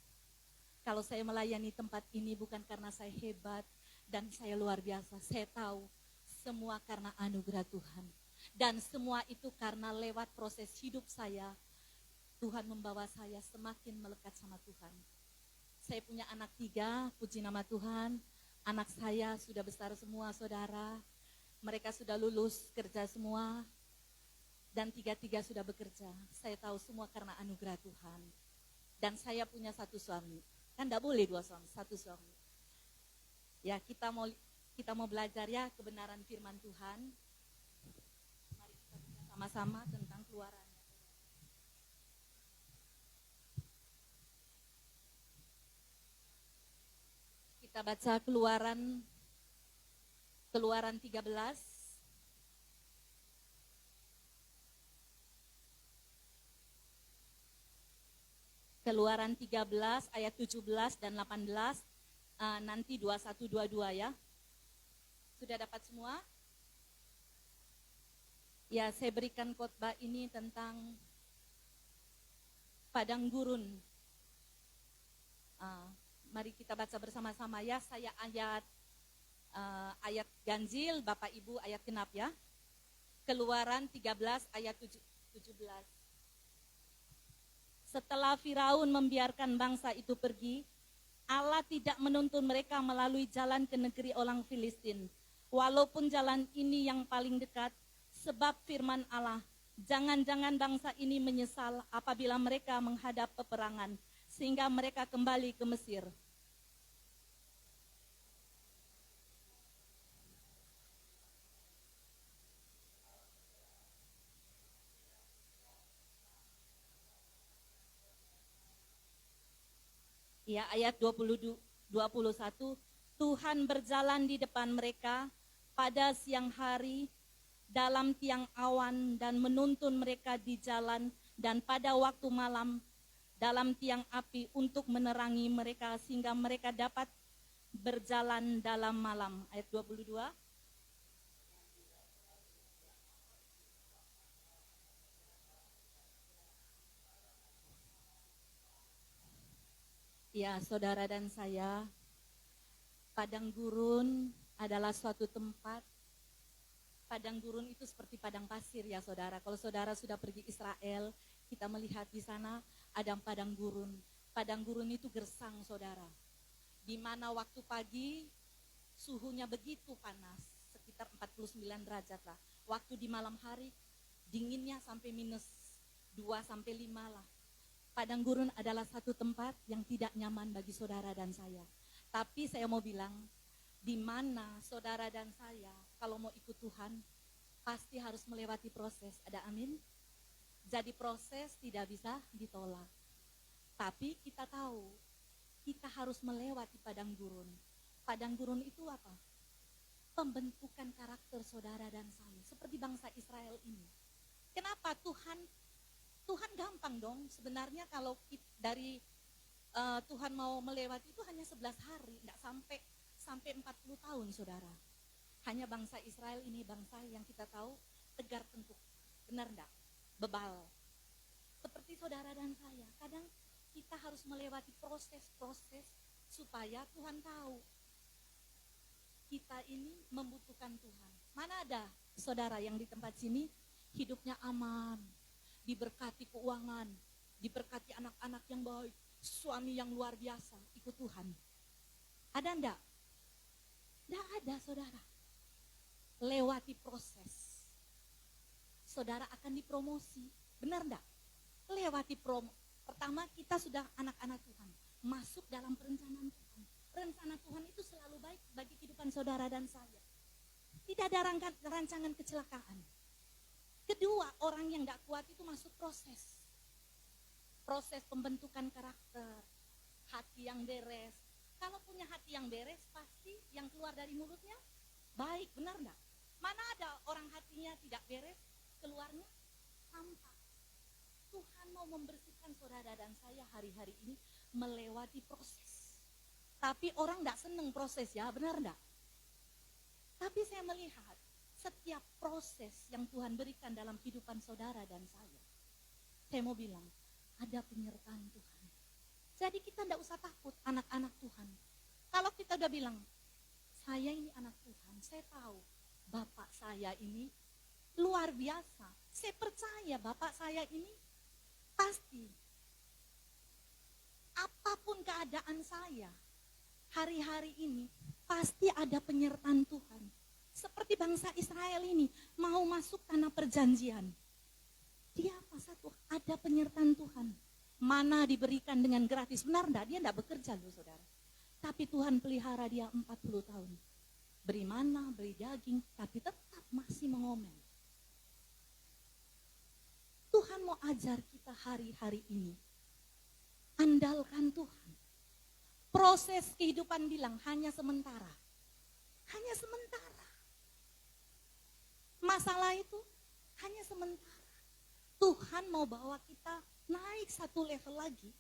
Kalau saya melayani tempat ini bukan karena saya hebat dan saya luar biasa. Saya tahu semua karena anugerah Tuhan. Dan semua itu karena lewat proses hidup saya, Tuhan membawa saya semakin melekat sama Tuhan. Saya punya anak 3, puji nama Tuhan. Anak saya sudah besar semua saudara. Mereka sudah lulus kerja semua. Dan 3-3 sudah bekerja. Saya tahu semua karena anugerah Tuhan. Dan saya punya 1 suami. Kan tidak boleh 2 suami, 1 suami. Ya kita mau belajar ya kebenaran firman Tuhan. Mari kita baca sama-sama tentang Keluaran. Kita baca Keluaran 13. Keluaran 13 ayat 17 dan 18, nanti 21-22 ya. Sudah dapat semua? Ya, saya berikan khotbah ini tentang padang gurun. Mari kita baca bersama-sama ya. Saya ayat ganjil, Bapak Ibu ayat genap ya. Keluaran 13 ayat 17. Setelah Firaun membiarkan bangsa itu pergi, Allah tidak menuntun mereka melalui jalan ke negeri orang Filistin. Walaupun jalan ini yang paling dekat, sebab firman Allah, jangan-jangan bangsa ini menyesal apabila mereka menghadap peperangan, sehingga mereka kembali ke Mesir. Ya, ayat 21, Tuhan berjalan di depan mereka pada siang hari dalam tiang awan dan menuntun mereka di jalan, dan pada waktu malam dalam tiang api untuk menerangi mereka sehingga mereka dapat berjalan dalam malam. Ayat 22. Ya, saudara dan saya, padang gurun adalah suatu tempat. Padang gurun itu seperti padang pasir ya saudara. Kalau saudara sudah pergi Israel, kita melihat di sana ada padang gurun. Padang gurun itu gersang saudara. Di mana waktu pagi suhunya begitu panas, sekitar 49 derajat lah. Waktu di malam hari dinginnya sampai -2-5 lah. Padang gurun adalah satu tempat yang tidak nyaman bagi saudara dan saya. Tapi saya mau bilang, di mana saudara dan saya kalau mau ikut Tuhan, pasti harus melewati proses. Ada amin? Jadi proses tidak bisa ditolak. Tapi kita tahu, kita harus melewati padang gurun. Padang gurun itu apa? Pembentukan karakter saudara dan saya. Seperti bangsa Israel ini. Kenapa Tuhan gampang dong, sebenarnya kalau dari Tuhan mau melewati itu hanya 11 hari, tidak sampai 40 tahun saudara. Hanya bangsa Israel ini bangsa yang kita tahu tegar tengkuk, benar enggak? Bebal. Seperti saudara dan saya, kadang kita harus melewati proses-proses supaya Tuhan tahu kita ini membutuhkan Tuhan. Mana ada saudara yang di tempat sini hidupnya aman, diberkati keuangan, diberkati anak-anak yang baik, suami yang luar biasa, ikut Tuhan. Ada enggak? Enggak ada, saudara. Lewati proses. Saudara akan dipromosi, benar enggak? Lewati promo. Pertama kita sudah anak-anak Tuhan, masuk dalam perencanaan Tuhan. Rencana Tuhan itu selalu baik bagi kehidupan saudara dan saya. Tidak ada rancangan kecelakaan. Kedua, orang yang enggak kuat itu masuk proses. Proses pembentukan karakter, hati yang beres. Kalau punya hati yang beres, pasti yang keluar dari mulutnya baik, benar enggak? Mana ada orang hatinya tidak beres, keluarnya sampah. Tuhan mau membersihkan saudara dan saya hari-hari ini melewati proses. Tapi orang enggak seneng proses ya, benar enggak? Tapi saya melihat setiap proses yang Tuhan berikan dalam kehidupan saudara dan saya mau bilang, ada penyertaan Tuhan. Jadi kita enggak usah takut anak-anak Tuhan. Kalau kita udah bilang, saya ini anak Tuhan, saya tahu Bapak saya ini luar biasa. Saya percaya Bapak saya ini pasti apapun keadaan saya hari-hari ini pasti ada penyertaan Tuhan. Seperti bangsa Israel ini mau masuk tanah perjanjian. Dia apa satu? Ada penyertaan Tuhan. Mana diberikan dengan gratis. Benar enggak? Dia enggak bekerja loh saudara. Tapi Tuhan pelihara dia 40 tahun. Beri mana, beri daging, tapi tetap masih mengomel. Tuhan mau ajar kita hari-hari ini. Andalkan Tuhan. Proses kehidupan bilang hanya sementara. Hanya sementara. Masalah itu hanya sementara. Tuhan mau bawa kita naik satu level lagi.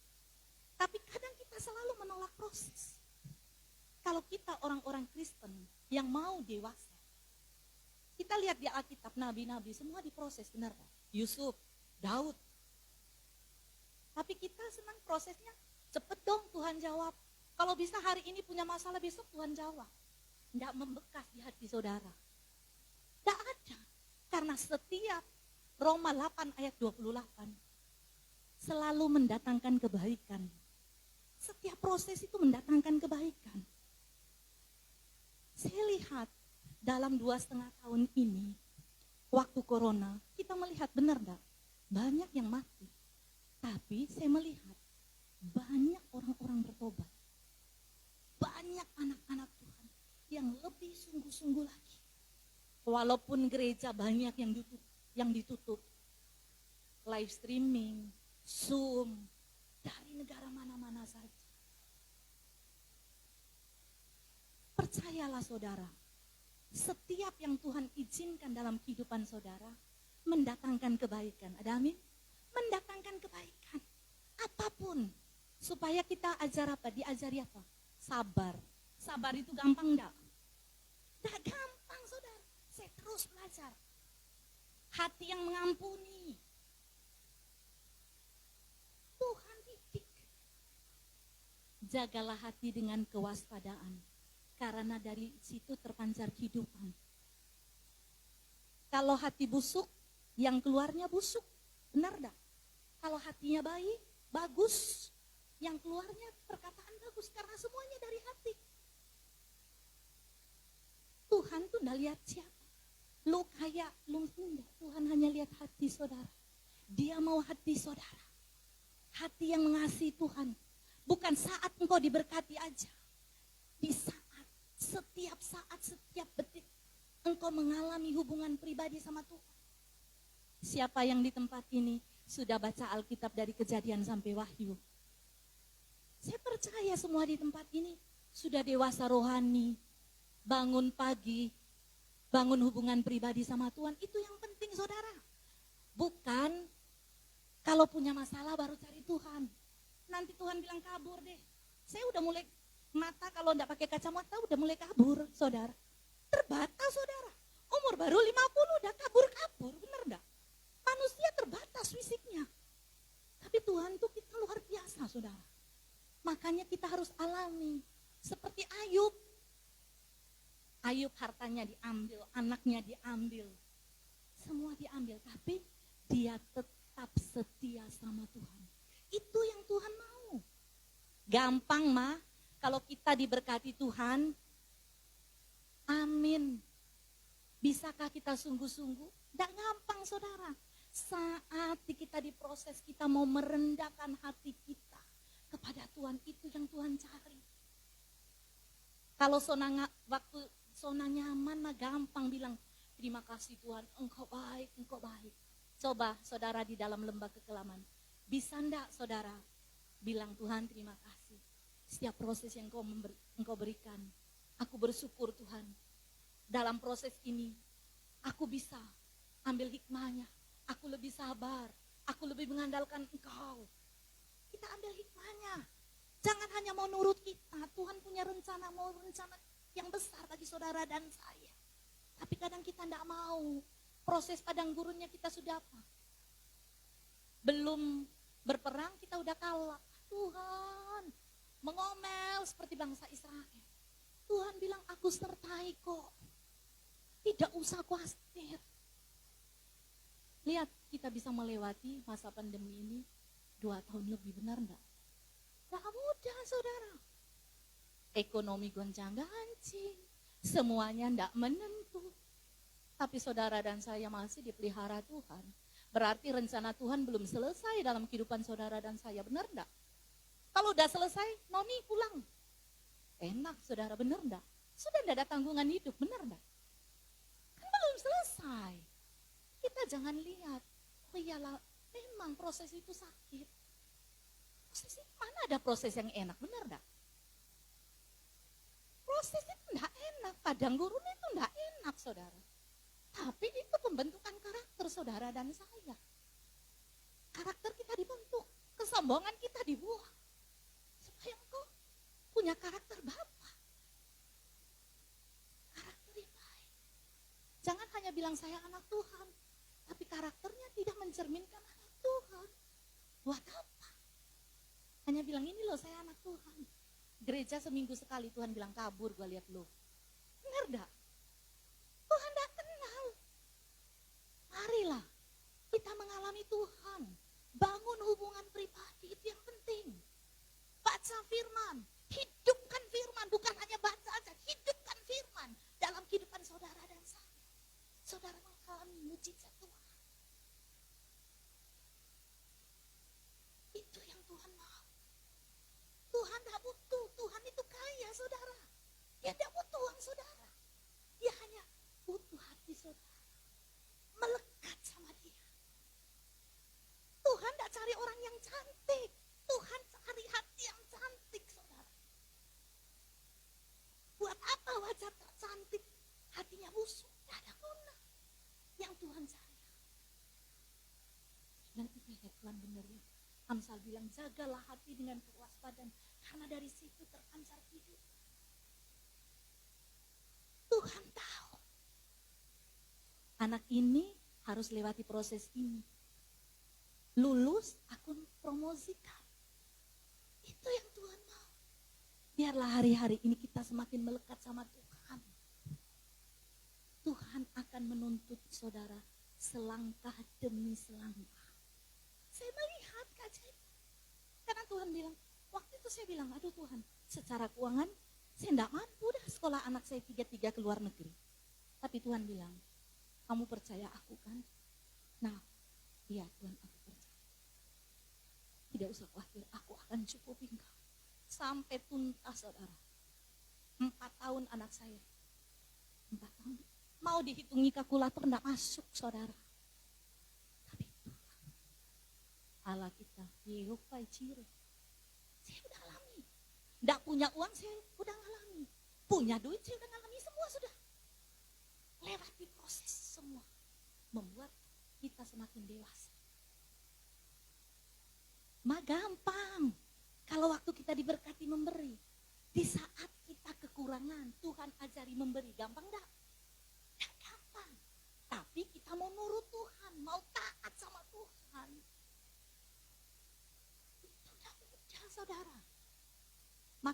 Tapi kadang kita selalu menolak proses. Kalau kita orang-orang Kristen yang mau dewasa. Kita lihat di Alkitab nabi-nabi semua diproses, benar kan? Yusuf, Daud. Tapi kita senang prosesnya, cepet dong Tuhan jawab. Kalau bisa hari ini punya masalah, besok Tuhan jawab. Tidak membekas di hati saudara. Tidak ada. Karena setiap Roma 8 ayat 28 selalu mendatangkan kebaikan. Setiap proses itu mendatangkan kebaikan. Saya lihat dalam 2,5 tahun ini, waktu corona, kita melihat benar enggak? Banyak yang mati. Tapi saya melihat banyak orang-orang bertobat. Banyak anak-anak Tuhan yang lebih sungguh-sungguh lagi. Walaupun gereja banyak yang ditutup. Live streaming, Zoom, dari negara mana-mana saja. Percayalah saudara, setiap yang Tuhan izinkan dalam kehidupan saudara, mendatangkan kebaikan. Ada amin? Mendatangkan kebaikan. Apapun. Supaya kita ajar apa? Diajari apa? Sabar. Sabar itu gampang enggak? Enggak gampang saudara. Saya terus belajar. Hati yang mengampuni. Tuhan didik. Jagalah hati dengan kewaspadaan. Karena dari situ terpancar kehidupan. Kalau hati busuk, yang keluarnya busuk. Benar enggak? Kalau hatinya baik, bagus. Yang keluarnya perkataan bagus. Karena semuanya dari hati. Tuhan tuh enggak lihat siapa. Lu kaya, lu enggak. Tuhan hanya lihat hati saudara. Dia mau hati saudara. Hati yang mengasihi Tuhan. Bukan saat engkau diberkati aja. Di saat, setiap detik engkau mengalami hubungan pribadi sama Tuhan. Siapa yang di tempat ini sudah baca Alkitab dari Kejadian sampai Wahyu? Saya percaya semua di tempat ini sudah dewasa rohani, bangun pagi, bangun hubungan pribadi sama Tuhan. Itu yang penting saudara. Bukan kalau punya masalah baru cari Tuhan. Nanti Tuhan bilang kabur deh. Saya udah mulai mata kalau enggak pakai kacamata udah mulai kabur, saudara. Terbatas, saudara. Umur baru 50 udah kabur-kabur, bener enggak? Manusia terbatas fisiknya. Tapi Tuhan tuh kita luar biasa, saudara. Makanya kita harus alami. Seperti Ayub. Ayub hartanya diambil, anaknya diambil. Semua diambil, tapi dia tetap setia sama Tuhan. Itu yang Tuhan mau. Gampang mah, kalau kita diberkati Tuhan, amin. Bisakah kita sungguh-sungguh? Tidak gampang, saudara. Saat kita diproses, kita mau merendahkan hati kita kepada Tuhan, itu yang Tuhan cari. Kalau waktu zona nyaman mah gampang bilang, terima kasih Tuhan, engkau baik, engkau baik. Coba saudara di dalam lembah kekelaman, bisa enggak saudara bilang Tuhan terima kasih. Setiap proses yang engkau berikan, aku bersyukur Tuhan. Dalam proses ini, aku bisa ambil hikmahnya. Aku lebih sabar, aku lebih mengandalkan engkau. Kita ambil hikmahnya. Jangan hanya mau nurut kita, Tuhan punya rencana, mau rencana yang besar bagi saudara dan saya. Tapi kadang kita tidak mau. Proses padang gurunnya kita sudah apa? Belum berperang kita udah kalah. Tuhan mengomel seperti bangsa Israel. Tuhan bilang aku sertai kok. Tidak usah khawatir. Lihat kita bisa melewati masa pandemi ini 2 tahun lebih, benar enggak? Gak mudah saudara. Ekonomi gonjang-ganjing, semuanya enggak menentu. Tapi saudara dan saya masih dipelihara Tuhan. Berarti rencana Tuhan belum selesai dalam kehidupan saudara dan saya, benar enggak? Kalau udah selesai, Noni pulang. Enak saudara, benar enggak? Sudah enggak ada tanggungan hidup, benar enggak? Kan belum selesai. Kita jangan lihat, oh iyalah memang proses itu sakit. Proses itu mana ada proses yang enak, benar enggak? Proses itu enggak enak, padang gurun itu enggak enak saudara. Tapi itu pembentukan karakter saudara dan saya. Karakter kita dibentuk, kesombongan kita dibuang. Supaya engkau punya karakter Bapa. Karakter yang baik. Jangan hanya bilang saya anak Tuhan, tapi karakternya tidak mencerminkan anak Tuhan. Buat apa? Hanya bilang ini loh saya anak Tuhan. Gereja seminggu sekali Tuhan bilang kabur, gue lihat lo. Benar enggak? Tuhan enggak kenal. Marilah kita mengalami Tuhan. Bangun hubungan pribadi, itu yang penting. Baca firman, hidupkan firman. Bukan hanya baca aja, hidupkan firman dalam kehidupan saudara dan saya. Saudara mengalami mujizat Tuhan. Itu yang Tuhan mau. Tuhan tidak butuh, Tuhan itu kaya saudara. Dia tidak butuh uang saudara. Dia hanya butuh hati saudara. Melekat sama dia. Tuhan tidak cari orang yang cantik. Tuhan cari hati yang cantik saudara. Buat apa wajah tercantik, hatinya busuk, tidak ada guna. Yang Tuhan cari. Dan itu ya Tuhan benar ya. Amsal bilang jagalah hati dengan kewaspadaan, karena dari situ terpancar hidup. Tuhan tahu. Anak ini harus lewati proses ini. Lulus, aku promosikan. Itu yang Tuhan mau. Biarlah hari-hari ini kita semakin melekat sama Tuhan. Tuhan akan menuntut saudara selangkah demi selangkah. Saya melihat keajaiban. Karena Tuhan bilang, waktu itu saya bilang, aduh Tuhan, secara keuangan saya tidak mampu dah sekolah anak saya 3-3 ke luar negeri. Tapi Tuhan bilang, kamu percaya aku kan? Nah, iya Tuhan, aku percaya. Tidak usah khawatir, aku akan cukupi engkau. Sampai tuntas saudara. 4 tahun anak saya. 4 tahun. Mau dihitungi kalkulator tidak masuk saudara. Tapi Tuhan, Allah kita, Yehova Jireh. Saya udah alami. Tidak punya uang saya udah ngalami. Punya duit saya udah ngalami, semua sudah. Lewati proses semua. Membuat kita semakin dewasa. Gampang. Kalau waktu kita diberkati memberi. Di saat kita kekurangan, Tuhan ajari memberi. Gampang enggak? Enggak gampang. Tapi kita mau nurut Tuhan, mau taat sama Tuhan.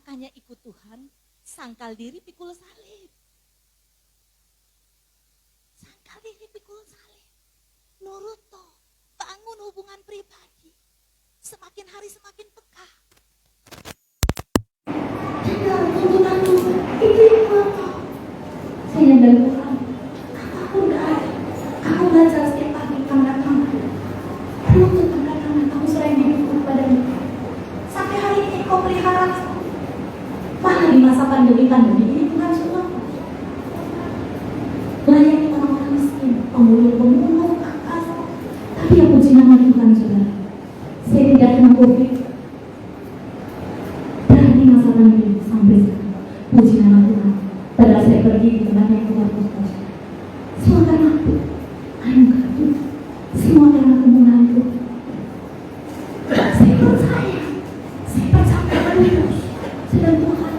Makanya ikut Tuhan, sangkal diri pikul salib. Sangkal diri pikul salib. Nurut toh, bangun hubungan pribadi. Semakin hari semakin peka. Jangan tuntutan Tuhan, itu yang apa? Saya dan Tuhan, apapun keadaan, aku belajar setiap pagi tangga-tangga. Menuntut tangga-tangga, kamu selain hidupku kepadamu. Sampai hari ini kau pelihara aku. Mana di masa pandemi ini Tuhan sudah. Layaknya orang-orang miskin, pemulung, angkas. Tapi ya puji nama Tuhan, saudara. Saya tidak kena COVID. Berarti masa pandemi sampai sekarang. Puji nama Tuhan. Padahal saya pergi di tempat yang keluar kota. Semua karena aku. Anugerah Tuhan. Semua karena kemuliaan Tuhan. Saya percaya. Saya percaya penuh. Sedang Tuhan,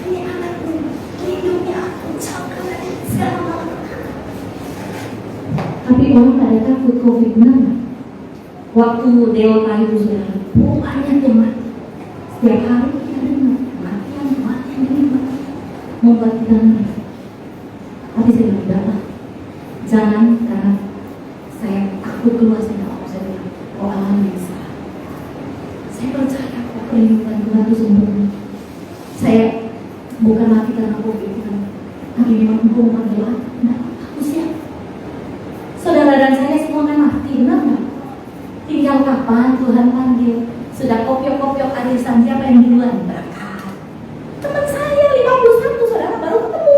ini anakku, lindungi aku, jaga dari segala malapetaka. Tapi orang pada takut COVID, benar nggak? Waktu Delta itu sudah bukannya tuh mati. Setiap hari kita dengar kematian, membuat kita nangis. Tapi saya bilang, udahlah, jangan, karena saya takut keluar, saya nggak mau. Saya bilang, oh Allah bisa. Saya percaya kok perlindungan Tuhan itu sempurna. Saya bukan mati karena COVID, tapi memang Engkau adalah aku siap. Saudara dan saya semua kan mati, benar nggak? Tinggal kapan Tuhan panggil. Sudah kopiok-kopiok arisan, siapa yang duluan berangkat? Teman saya 51, saudara, baru ketemu.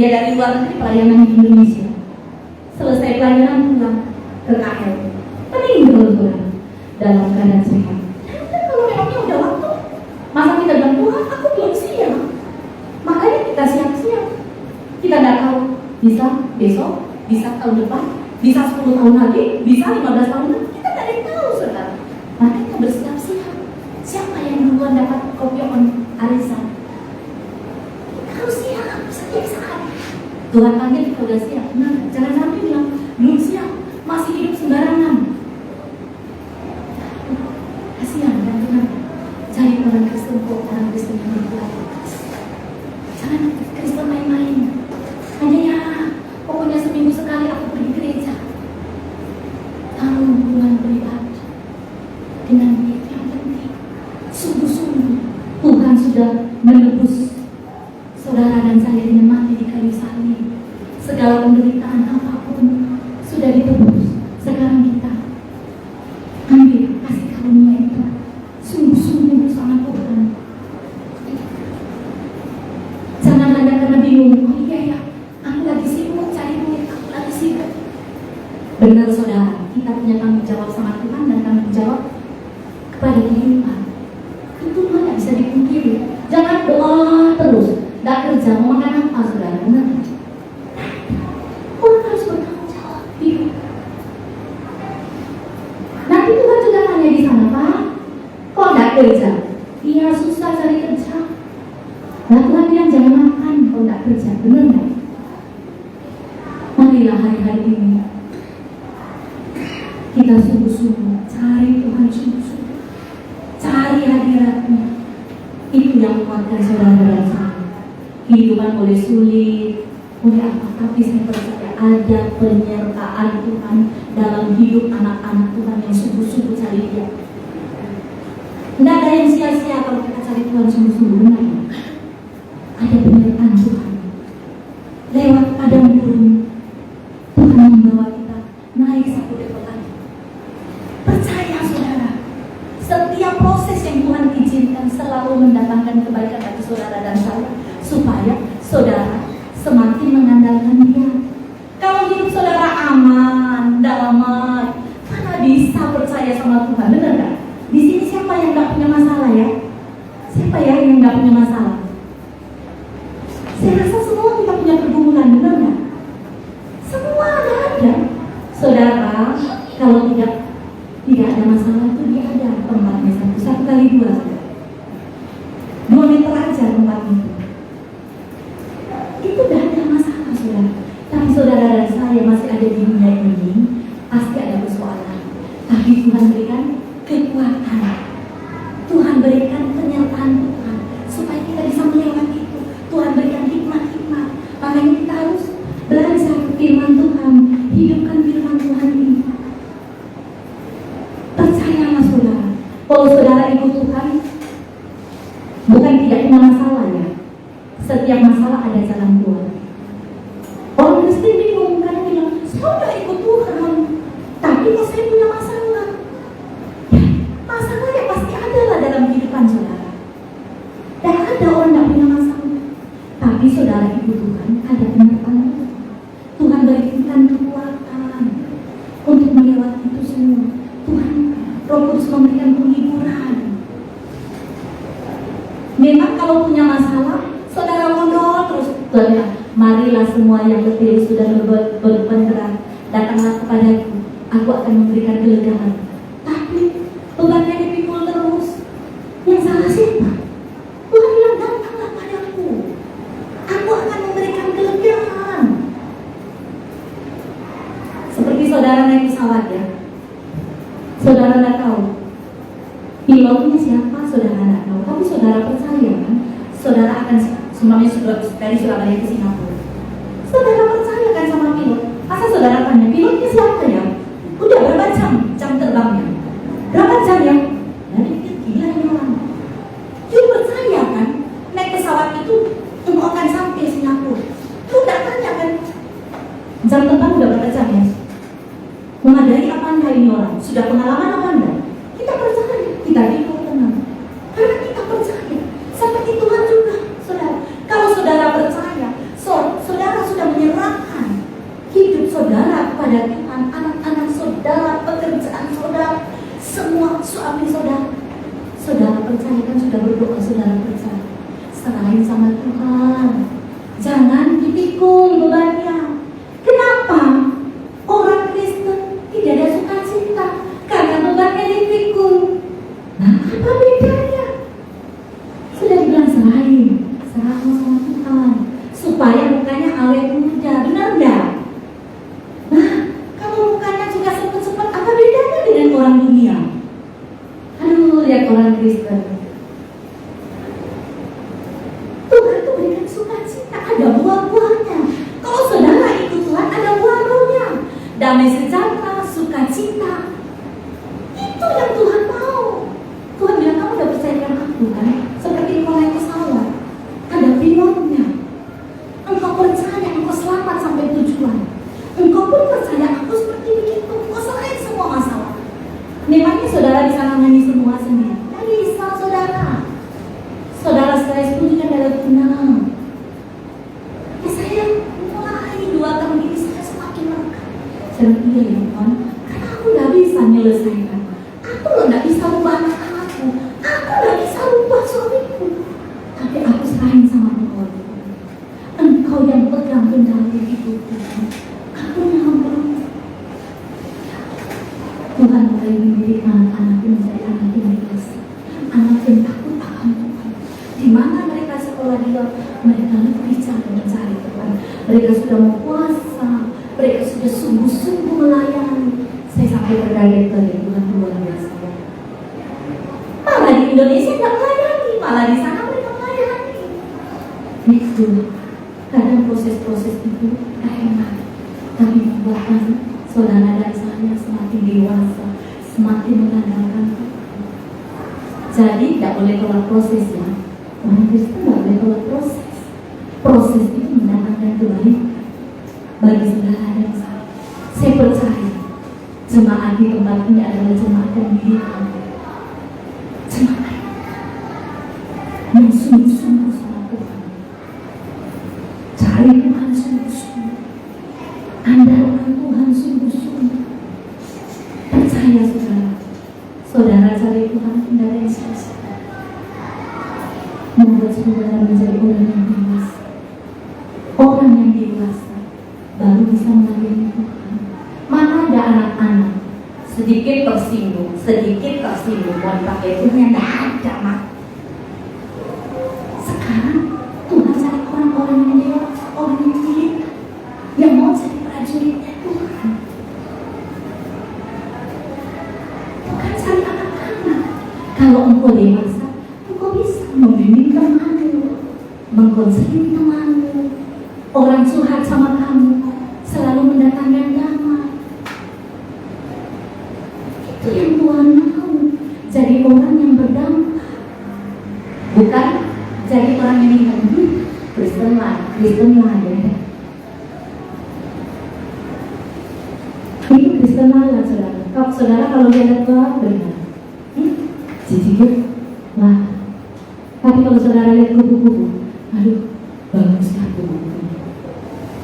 Dia dari luar negeri pelayanan di Indonesia. Selesai pelayanan pulang ke KL. Meninggal, saudara, dalam keadaan sehat. Dan kalau memangnya udah waktu, masa kita bilang, Tuhan aku belum siap. Makanya kita siap-siap. Kita nggak tahu, bisa besok, bisa tahun depan, bisa 10 tahun lagi, bisa 15 tahun lagi. Kita nggak ada yang tahu, saudara. Makanya bersiap-siap. Siapa yang duluan dapat kopiokan arisan? Kita harus siap setiap saat. Tuhan panggil kita udah siap. Nah, jangan sampai bilang belum siap, masih hidup sembarangan. Kasihan kan Tuhan. Cari orang Kristen kok, orang Kristen yang berkualitas. Jangan Kristen main-main. Hanya ya, pokoknya seminggu sekali aku pergi gereja. Tahu hubungan pribadi dengan dia yang penting. Sungguh-sungguh Tuhan sudah menebus saudara dan saya dengan mati di kayu salib. Segala penderitaan apapun sudah ditebus. Sekarang kita ambil kasih karunia itu. Sungguh-sungguh bersama Tuhan. Jangan hanya karena bingung. Oh iya ya, aku lagi sibuk cari duit, aku lagi sibuk. Benar saudara, kita punya tanggung jawab sama Tuhan dan tanggung jawab kepada kehidupan. Itu mana bisa dipungkiri. Jangan doa terus, tidak kerja, mau makan apa saudara? Benar? Orang harus bertanggung jawab. Nanti Tuhan juga tanya di sana, Pak, kok tidak kerja? Iya, susah cari kerja. Nah Tuhan bilang jangan makan kalau tidak kerja, benar nggak? Marilah hari-hari ini kita sungguh-sungguh cari Tuhan, sungguh-sungguh cari hadiratnya. Itu yang menguatkan saudara dan saya. Kehidupan boleh sulit, boleh apa, tapi saya percaya ada penyertaan Tuhan dalam hidup anak-anak Tuhan yang sungguh-sungguh cari Dia. Tidak ada yang sia-sia kalau kita cari Tuhan sungguh-sungguh, benar. Ada penyertaan Tuhan. Lewat padang gurun, Tuhan membawa kita naik satu level lagi. Percaya saudara, setiap proses yang Tuhan izinkan selalu mendatangkan kebaikan bagi saudara dan saya, supaya saudara semakin mengandalkan Dia. Kalau hidup saudara aman, damai, mana bisa percaya sama Tuhan, benar gak? Di sini siapa yang gak punya masalah ya? Siapa ya yang gak punya masalah? Saya rasa semua kita punya pergumulan, benar gak? Semua ada. Saudara, kalau tidak ada masalah itu dia ada tempatnya satu kali dua, 2 meter aja tempatnya. Itu tidak ada masalah saudara. Tapi saudara dan saya masih ada di dunia ini, pasti ada persoalan. Tapi Tuhan berikan kekuatan, Tuhan berikan penyertaan Tuhan supaya tidak punya masalah ya. Setiap masalah ada jalan keluar. Orang Kristen bingung, kadang bilang, saya udah ikut Tuhan, tapi kok saya punya masalah. Ya, masalah ya pasti ada lah dalam kehidupan saudara. Dan ada orang tidak punya masalah, tapi saudara ikut Tuhan, ada penyertaan. Tuhan berikan kekuatan untuk melewati itu semua. Tuhan, Roh Kudus memberikan penghiburan. Memang kalau punya masalah, saudara mondok terus, Tuhan, marilah semua yang letih sudah berbeban berat, datanglah kepadaku, aku akan memberikan kelegaan. Tapi bebannya dipikul terus, yang salah siapa? Tuhan bilang, datanglah padaku, aku akan memberikan kelegaan. Seperti saudara naik pesawat ya, saudara tidak tahu pilotnya siapa, saudara tidak tahu, tapi saudara percaya kan, saudara akan semuanya dari Surabaya ke Singapura. Saudara percaya kan sama pilot? Masa saudara tanya, pilotnya siapa ya? Udah berapa jam terbangnya? Berapa jam ya? Nah, dia gila ini orang. Dia percaya kan, naik pesawat itu engkau akan sampai Singapura. Lu tidak tanya kan, jam terbang udah berapa jam ya? Memadai apa enggak ini orang? Sudah pengalaman apa enggak? Kita percaya, kita hidup tenang. Karena kita percaya, seperti Tuhan juga, saudara. Kalau saudara percaya, saudara sudah menyerahkan hidup saudara kepada Tuhan, anak-anak saudara, pekerjaan saudara, semua suami saudara. Saudara percaya kan, sudah berdoa, saudara percaya. Serahin sama Tuhan. Jangan dipikul bebannya. Kenapa? Orang Kristen tidak ada sukacita karena bebannya dipikul. Nah, apa bedanya? Sudah dibilang serahin sama Tuhan supaya mukanya awet muda, benar enggak? Nah, kalau mukanya juga sepet-sepet, apa bedanya dengan orang dunia? Aduh, lihat orang Kristen. Tuhan itu berikan sukacita, ada buah-buahnya. Kalau saudara ikut Tuhan, ada buah-buahnya. Damai sejahtera, sukacita. Itu yang Tuhan mau. Tuhan bilang, kamu udah percayakan aku kan? Seperti engkau naik pesawat, ada pilotnya. Engkau percaya, engkau selamat sampai tujuan. Engkau pun percaya aku seperti begitu. Engkau selain semua masalah. Memangnya saudara bisa nangani semua sendiri? Tidak bisa, saudara. Saudara stres pun kan dalam tenang. Ya saya mulai 2 tahun ini saya semakin mereka. Saya bilang, ya Tuhan, karena aku tidak bisa menyelesaikan. Aku tidak bisa ubah anak-anakku. Aku tidak bisa ubah suamiku. Tapi aku serahin sama Engkau. Engkau yang pegang kendali hidupku. Aku nyambung. Tuhan mulai mendidik anak-anak menjadi anak yang dikasih, anak yang takut akan Tuhan. Di mana mereka sekolah di luar, mereka lebih cara mencari Tuhan. Mereka sudah mau puasa, mereka sudah sungguh-sungguh melayani. Saya sampai terkaget dari Tuhan luar biasa. Malah di Indonesia tidak melayani, malah di sana mereka melayani. Itu kadang proses-proses itu tidak enak, tapi membuatkan saudara dan saya semakin dewasa, semakin mengandalkan Tuhan. Jadi tidak boleh tolak proses ya. Orang Kristen tidak boleh tolak proses. Proses itu mendatangkan kebaikan bagi saudara dan saya. Saya percaya jemaat di tempat ini adalah jemaat yang didikan, jemaat yang sungguh-sungguh sama Tuhan. Cari Tuhan sungguh-sungguh, andalkan Tuhan sungguh-sungguh. Percaya saudara cari Tuhan tidak ada yang sia-sia. Membuat saudara menjadi orang yang dewasa. Orang yang dewasa baru bisa melayani Tuhan. Mana ada anak-anak sedikit tersinggung, mau dipakai Tuhan, tidak ada mak. Sekarang Tuhan cari orang-orang yang dewasa, orang yang cilik, yang mau jadi prajuritnya Tuhan. Bukan cari anak-anak. Kalau engkau dewasa, engkau bisa membimbing temanmu, mengkonseling temanmu. Orang curhat sama kamu selalu mendatangkan damai. Itu yang Tuhan mau. Jadi orang yang berdampak, bukan Jadi orang yang bilang, Kristen lah ya. Ini Kristen lah saudara. Saudara kalau lihat Tuhan benar, jijik lah. Tapi kalau saudara lihat kubu-kubu, aduh, bagus lah kubu-kubu.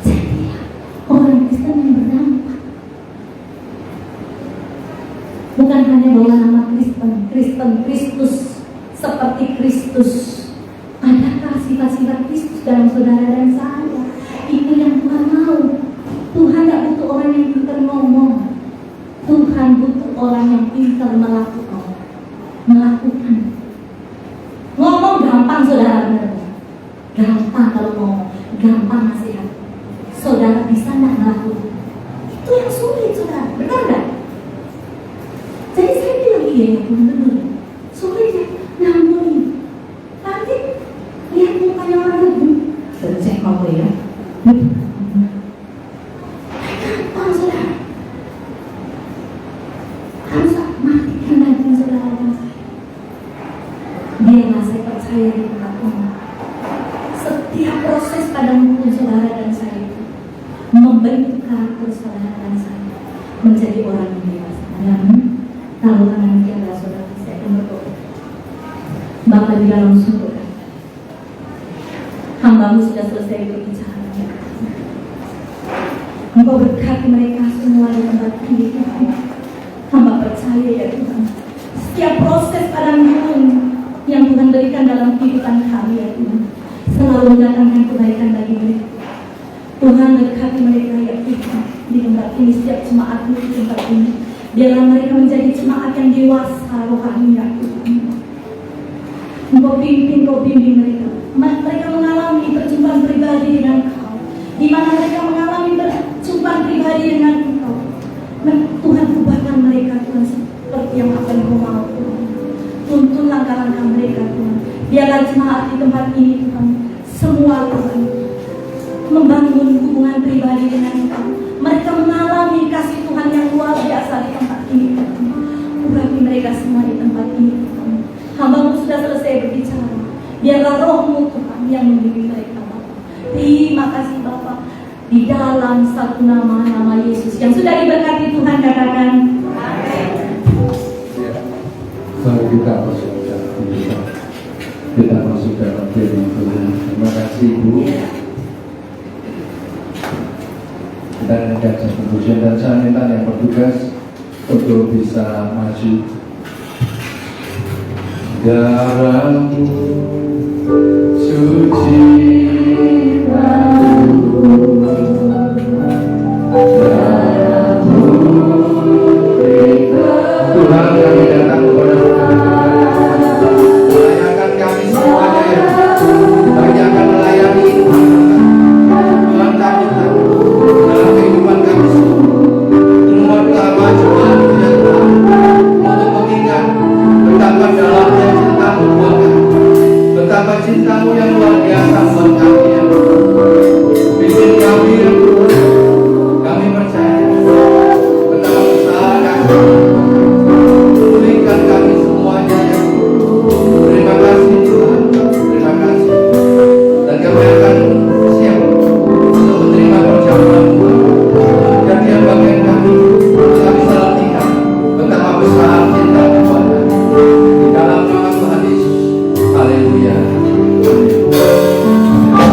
Jadi ya, orang Kristen yang berdampak. Bukan hanya bawa nama Kristen, Kristus, seperti Kristus. Adakah sifat-sifat Kristus dalam saudara dan saya? Itu yang Tuhan mau. Tuhan tidak butuh orang yang pintar ngomong. Tuhan butuh orang yang pintar melakukan. Ngomong gampang saudara, benar. Gampang kalau ngomong, gampang nasihat. Saudara bisa tidak melakukan? Itu yang sulit saudara, benar nggak? Jadi saya bilang iya ya benar. Sulit ya, namun nanti lihat mukanya orang itu. Saya mau ya. Gampang saudara. Harus matikan daging saudara dan saya. Biarlah saya percaya di tempat Tuhan. Setiap proses pada mungkin saudara dan saya itu membentuk karakter saudara dan saya menjadi orang yang dewasa. Namun kalau tangan kita saudara, saya akan berdoa. Bapa di dalam surga, hamba-Mu sudah selesai berbicara. Engkau berkati mereka semua di tempat ini Tuhan. Hamba percaya ya Tuhan, setiap proses padang gurun yang Tuhan berikan dalam kehidupan kami ya Tuhan, selalu mendatangkan kebaikan bagi mereka. Tuhan berkati mereka ya Tuhan di tempat ini, setiap jemaat di tempat ini. Biarlah mereka menjadi jemaat yang dewasa rohani ya Tuhan. Engkau bimbing mereka. Mereka mengalami perjumpaan pribadi dengan Engkau, di mana mereka mengalami perjumpaan pribadi dengan Engkau. Tuhan ubahkan mereka Tuhan seperti yang apa yang Kau mau Tuhan. Tuntun langkah-langkah mereka Tuhan. Biarlah jemaat di tempat ini Tuhan, semua Tuhan membangun hubungan pribadi dengan Engkau. Mereka mengalami kasih Tuhan yang luar biasa di tempat ini Tuhan. Ubahi mereka semua di tempat ini Tuhan. Hamba-Mu sudah selesai berbicara. Biarlah Roh-Mu Tuhan yang membimbing mereka Bapa. Terima kasih Bapa. Di dalam satu nama Yesus yang sudah diberkati Tuhan, katakan amin. Mari kita masuk dalam firman. Kita masuk dalam firman Tuhan. Terima kasih Ibu. Kita akan satu pujian dan saya minta yang bertugas untuk bisa maju. Darah-Mu suci batu, darah-Mu Tuhan, kami datang kepada-Mu. Layakan kami semuanya ya. Kami akan melayani Tuhan kami dalam kehidupan kami semua utama Tuhan ya Tuhan, untuk mengingat betapa dalamnya cinta-Mu buat kami, betapa cinta-Mu yang luar biasa buat kami ya Tuhan. Bimbing kami ya Tuhan, kami percaya betapa besar kasih pulihkan kami semuanya ya Tuhan. Terima kasih Tuhan, terima kasih. Dan kami akan siap untuk menerima perjamuan Tuhan. Jadi yang bagian kami saksikan betapa besar cinta Tuhan di dalam nama Tuhan Yesus. Haleluya. Amin.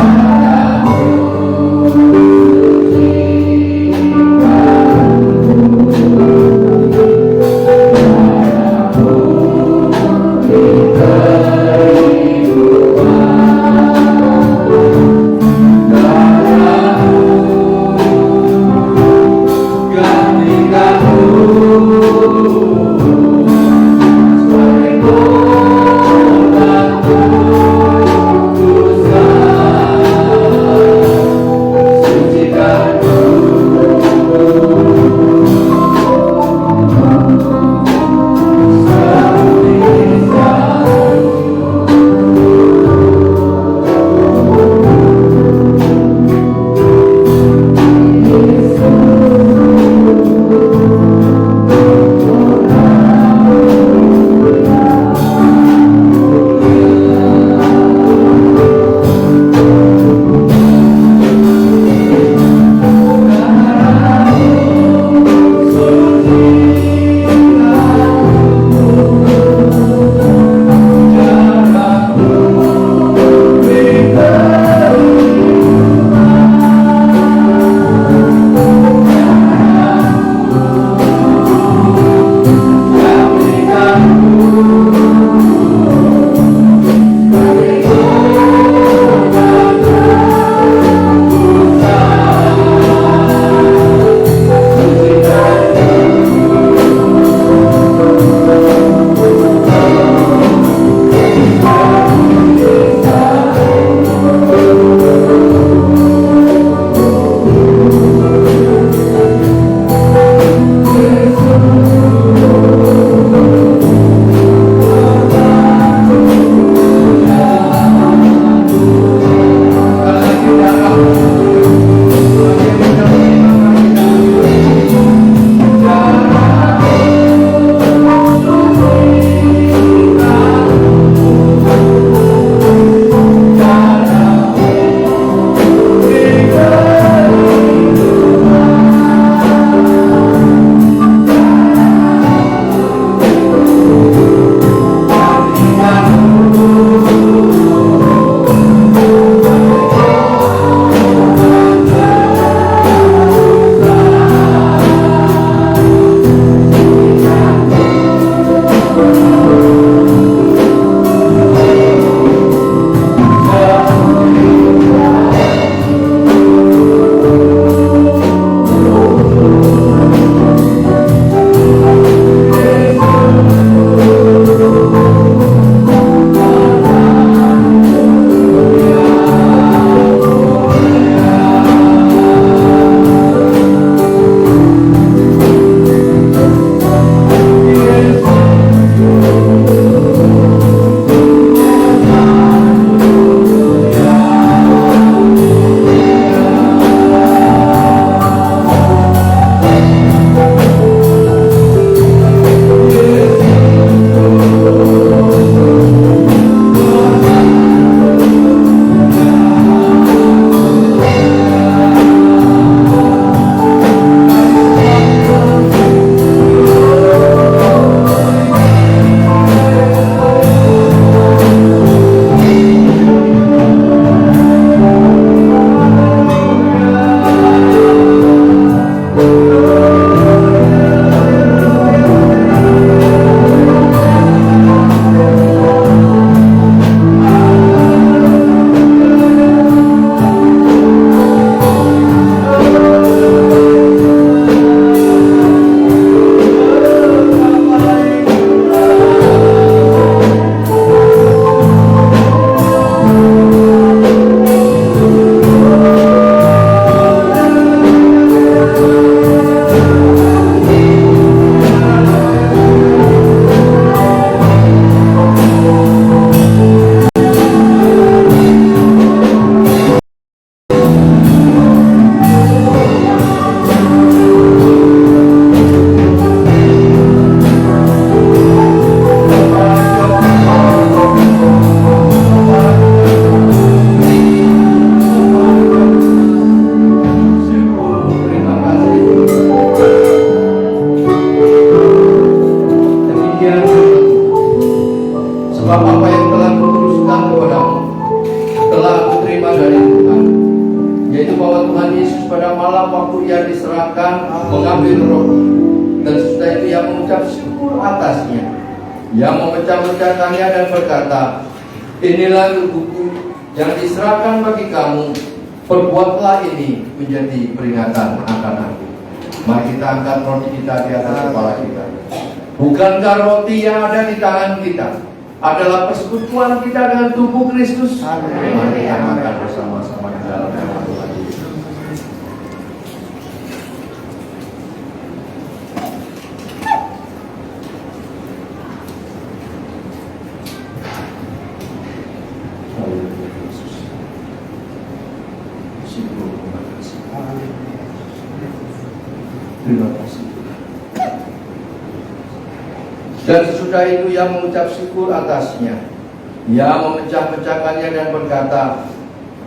pada malam waktu ia diserahkan mengambil roti, dan sesudah itu ia mengucap syukur atasnya. Ia memecah-mecahkannya dan berkata, inilah tubuhku yang diserahkan bagi kamu. Perbuatlah ini menjadi peringatan akan aku. Mari kita angkat roti kita di atas kepala kita. Bukankah roti yang ada di tangan kita adalah persekutuan kita dengan tubuh Kristus? Mari kita makan bersama-sama di dalam nama Tuhan Yesus. Terima kasih. Dan sesudah itu ia mengucap syukur atasnya. Ia memecah-mecahkannya dan berkata,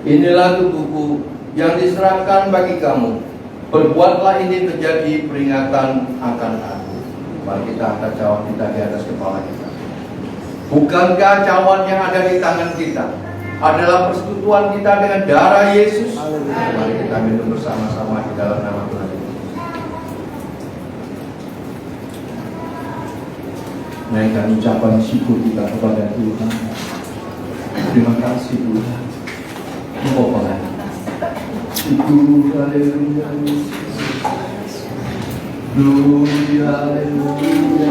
inilah tubuhku yang diserahkan bagi kamu. Perbuatlah ini menjadi peringatan akan aku. Mari kita angkat cawan kita di atas kepala kita. Bukankah cawan yang ada di tangan kita adalah persekutuan kita dengan darah Yesus? Mari kita minum bersama-sama di dalam nama Tuhan Yesus. Naikkan ucapan syukur kita kepada Tuhan. Terima kasih Tuhan. Engkau Tuhan. Syukur, haleluya. Gloria, haleluya.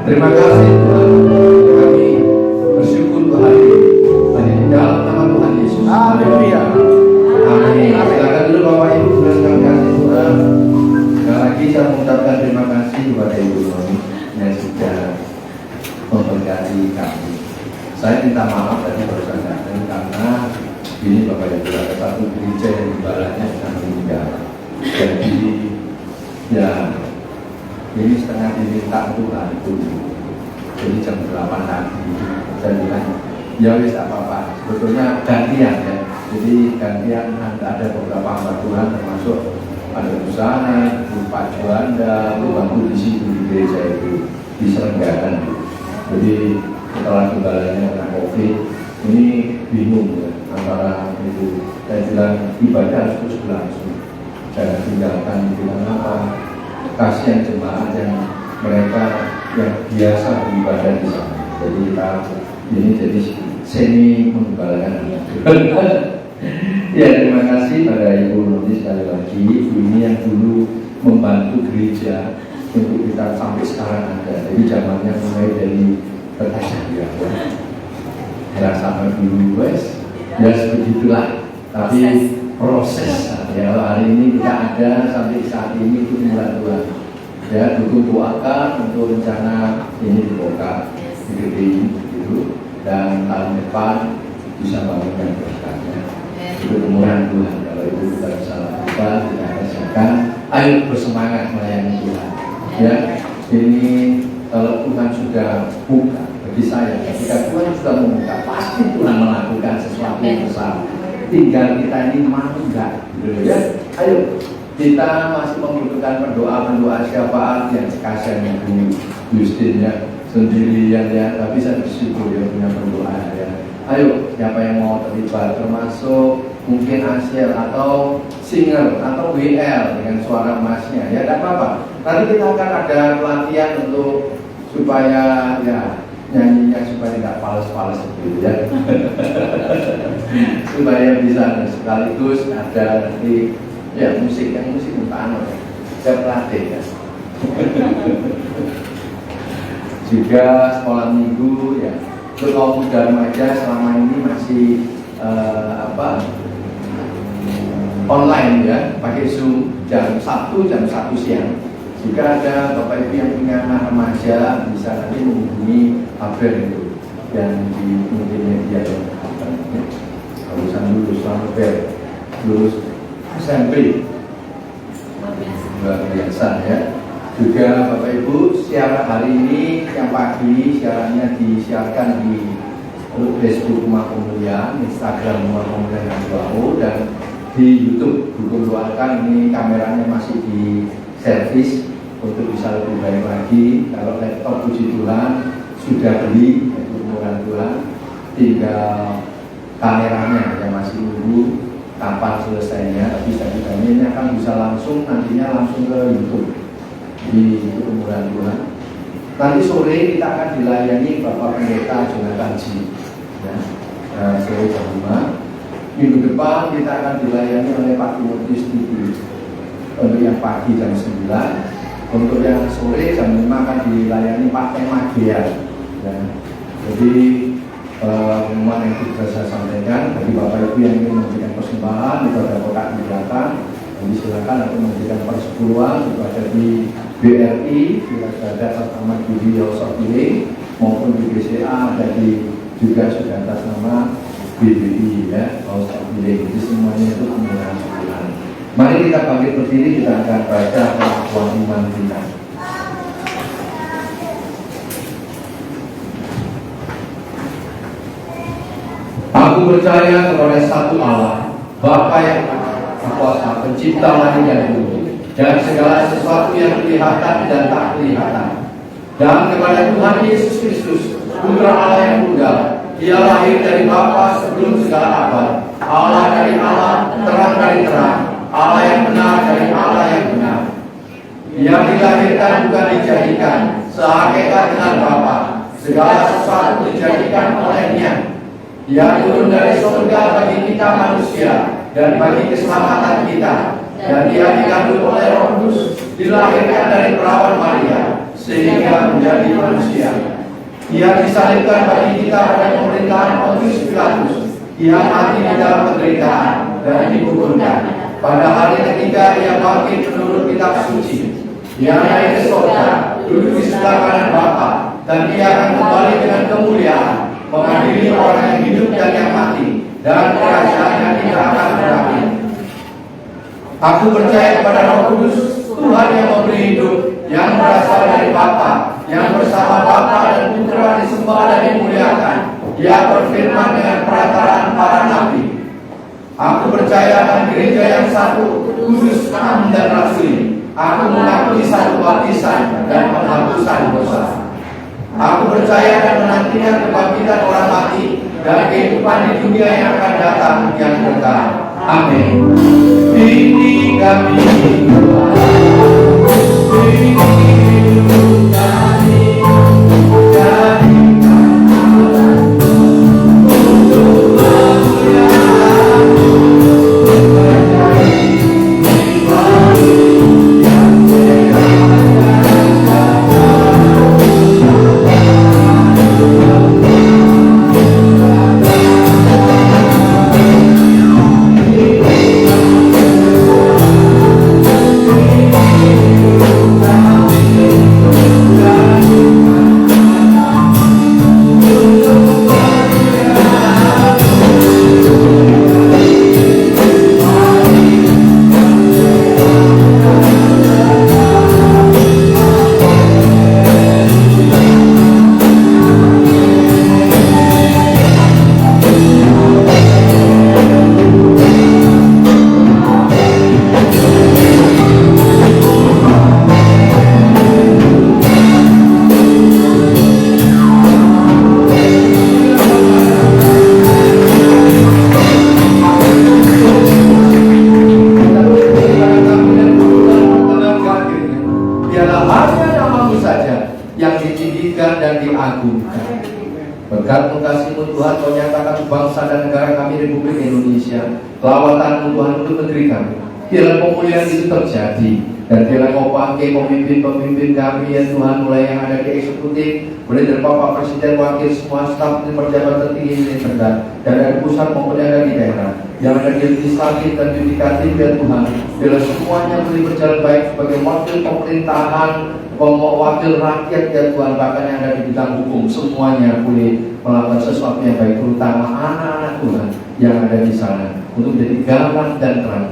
Terima kasih Tuhan. Kami bersyukur Tuhan di dalam nama Tuhan Yesus. Haleluya. Amin. Silakan dulu Bapak Ibu sekali kasih Tuhan. Sekali lagi saya mengucapkan terima kasih kepada Ibu Noni yang sudah memberkati kami. Saya minta maaf tadi barusan datang karena ini Bapak Ibu ada satu gereja yang gembalanya sedang meninggal. Jadi ya ini setengah diminta untuk bantu. Jadi jam 8 pagi saya bilang ya wis apa-apa, sebetulnya gantian ya. Jadi gantian ada beberapa hamba Tuhan termasuk ada Busana, Pak Juanda, bantu di situ di gereja itu diselenggarakan. Jadi setelah gembalanya kena COVID ini bingung ya, antara itu saya bilang ibadah harus terus berlangsung, jangan tinggalkan bilang apa. Kasihan jemaat yang mereka yang biasa beribadah di sana. Jadi kita ini jadi semi menggembalakan. Ya terima kasih pada Ibu Noni sekali lagi. Ibu ini yang dulu membantu gereja untuk kita sampai sekarang ada. Jadi zamannya mulai dari Kertajaya. ya sampai dulu wes ya begitulah. Tapi proses ya hari ini kita ada sampai saat ini itu mulai Tuhan ya dukung doakan untuk rencana ini dibongkar di gitu dan tahun depan bisa bangunkan berkatnya itu kemurahan Tuhan. Kalau itu kita bisa lakukan kita rasakan, ayo bersemangat melayani Tuhan ya. Ini kalau Tuhan sudah buka bagi saya, ketika Tuhan sudah membuka pasti Tuhan melakukan sesuatu yang besar. Tinggal kita ini mau enggak gitu ya. Ayo kita masih membutuhkan pendoa syafaat yang kasihan Bu Justin ya sendirian ya, tapi saya bersyukur dia punya pendoa ya. Ayo siapa yang mau terlibat, termasuk mungkin Asiel atau singer atau WL dengan suara emasnya ya, tidak apa-apa. Nanti kita akan ada pelatihan untuk supaya ya nyanyinya supaya tidak fals-fals gitu ya. Supaya bisa sekaligus ada nanti ya musik untuk anak saya pelatih ya. Juga sekolah minggu ya untuk kaum muda remaja selama ini masih online ya, pakai Zoom jam 1 siang. Jika ada Bapak Ibu yang punya anak remaja bisa nanti menghubungi Abel itu yang di multimedia lulusan lulus lulus SMP luar biasa ya. Juga Bapak Ibu siaran hari ini yang pagi siarannya disiarkan di Facebook Rumah Pemulihan, Instagram Rumah Pemulihan yang baru, dan di YouTube dukung doakan. Ini kameranya masih di servis untuk bisa lebih baik lagi. Kalau laptop puji Tuhan sudah beli, itu kemurahan Tuhan. Tinggal kameranya yang masih nunggu kapan selesainya. Tapi ini akan bisa langsung nantinya langsung ke YouTube di kemurahan Tuhan. Nanti sore kita akan dilayani Bapak Pendeta Jonathan Ji ya, sore jam 5. Minggu depan kita akan dilayani oleh Pak Timotius Titi untuk yang pagi jam 9. Untuk yang sore jam 5 akan dilayani Pak Temagia ya. Jadi pengumuman yang sudah saya sampaikan bagi Bapak Ibu yang ingin memberikan persembahan itu ada kotak di belakang. Jadi silakan atau memberikan persepuluhan itu ada di BRI, ada Ahmad Budi Yosofile maupun di BCA ada di juga sudah atas nama BBI ya, Yosofile. Jadi semuanya itu kemurahan Tuhan. Mari kita bangkit berdiri, kita akan baca pengakuan iman kita. Aku percaya kepada satu Allah, Bapa yang kuasa, pencipta langit dan bumi, dan segala sesuatu yang kelihatan dan tak kelihatan. Dan kepada Tuhan Yesus Kristus, Putra Allah yang tunggal, Dia lahir dari Bapa sebelum segala abad, Allah dari Allah, terang dari terang, Allah yang benar dari Allah yang benar. Yang dilahirkan bukan dijadikan, sehakikat dengan Bapa, segala sesuatu dijadikan olehnya. Dia turun dari surga bagi kita manusia dan bagi keselamatan kita. Dan Dia dikandung oleh Roh Kudus, dilahirkan dari perawan Maria, sehingga menjadi manusia. Dia disalibkan bagi kita pada pemerintahan Pontius Pilatus. Dia mati di dalam penderitaan dan dikuburkan. Pada hari ketiga Dia bangkit menurut kitab suci. Dia naik ke surga, duduk di sebelah kanan Bapa, dan Dia akan kembali dengan kemuliaan, mengadili orang yang hidup dan yang mati, dan kerajaannya tidak akan berakhir. Aku percaya kepada Roh Kudus, Tuhan yang memberi hidup, yang berasal dari Bapa, yang bersama Bapa dan Putra disembah dan dimuliakan. Dia berfirman dengan perataraan para nabi. Aku percaya akan gereja yang satu, kudus, am dan rasuli. Aku mengakui satu baptisan dan penghapusan dosa. Aku percaya dan menantikan kebangkitan orang mati dan kehidupan di dunia yang akan datang yang kekal. Amin. Ini kami ditinggikan dan diagungkan. Berkat kasih-Mu Tuhan, Kau nyatakan bangsa dan negara kami Republik Indonesia, kelawatan-Mu Tuhan untuk negeri kami. Biarlah pemulihan itu terjadi, dan biarlah Kau pakai pemimpin-pemimpin kami ya Tuhan, mulai yang ada di eksekutif, mulai dari Bapak Presiden, Wakil, semua staf, pejabat tertinggi ini terdekat, dan dari pusat maupun yang ada di daerah, yang ada di legislatif dan yudikatif ya Tuhan. Biarlah semuanya boleh berjalan baik sebagai wakil pemerintahan, wakil rakyat ya Tuhan, bahkan yang ada di bidang hukum, semuanya boleh melakukan sesuatu yang baik, terutama anak-anak Tuhan yang ada di sana, untuk menjadi garam dan terang.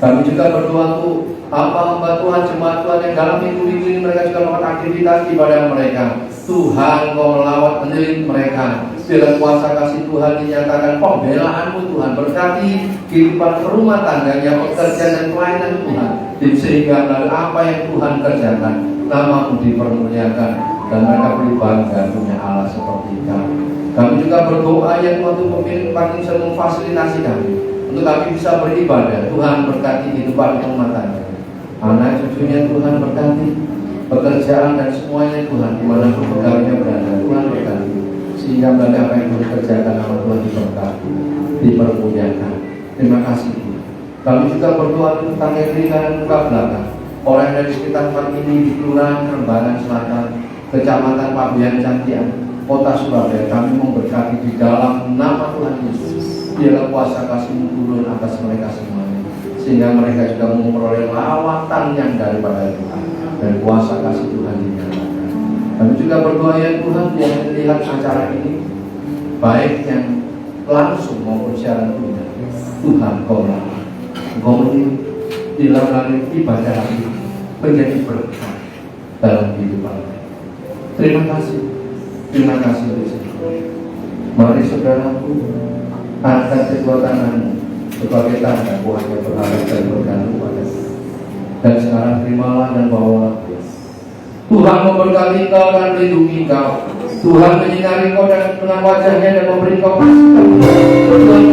Kami juga berdoa untuk hamba-hamba Tuhan, jemaat Tuhan yang dalam minggu-minggu ini mereka juga melakukan aktivitas ibadah mereka. Tuhan, Kau melawat menyelidik mereka. Biarlah kuasa kasih Tuhan dinyatakan, pembelaan-Mu Tuhan, berkati kehidupan rumah tangganya, pekerjaan dan pelayanan Tuhan, sehingga melalui apa yang Tuhan kerjakan, nama-Mu dipermuliakan, dan mereka boleh bangga punya Allah seperti kami. Kami juga berdoa ya Tuhan, untuk pemilik parking bisa memfasilitasi kami, untuk kami bisa beribadah. Tuhan berkati kehidupan rumah tangga, anak cucunya Tuhan berkati, pekerjaan dan semuanya Tuhan, dimanapun pegawainya berada, Tuhan berkati, sehingga melalui apa yang Tuhan kerjakan nama Tuhan diberkati, dipermuliakan. Terima kasih Tuhan. Kami juga berdoa tentang kiri kanan muka belakang orang yang dari sekitar tempat ini, di Kelurahan Rembaran Selatan, Kecamatan Pabean Cantian, Kota Surabaya. Kami memberkati di dalam nama Tuhan Yesus. Biarlah kuasa kasih-Mu turun atas mereka semuanya, sehingga mereka juga memperoleh lawatan yang daripada Tuhan, dan kuasa kasih Tuhan dinyatakan. Kami juga berdoa ya Tuhan, yang melihat acara ini, baik yang langsung maupun siaran tunai, Tuhan Kau lakukan, Kau melalui ibadah ini menjadi berkat dalam kehidupan mereka. Terima kasih Yesus. Mari saudaraku, angkat kedua tanganmu sebagai tanda kuatnya berharap dan bergantung pada-Mu. Dan sekarang terimalah dan bawalah. Tuhan memberkati kau dan melindungi kau. Tuhan menyinari kau dengan wajahnya dan memberi kau kasih. Tuhan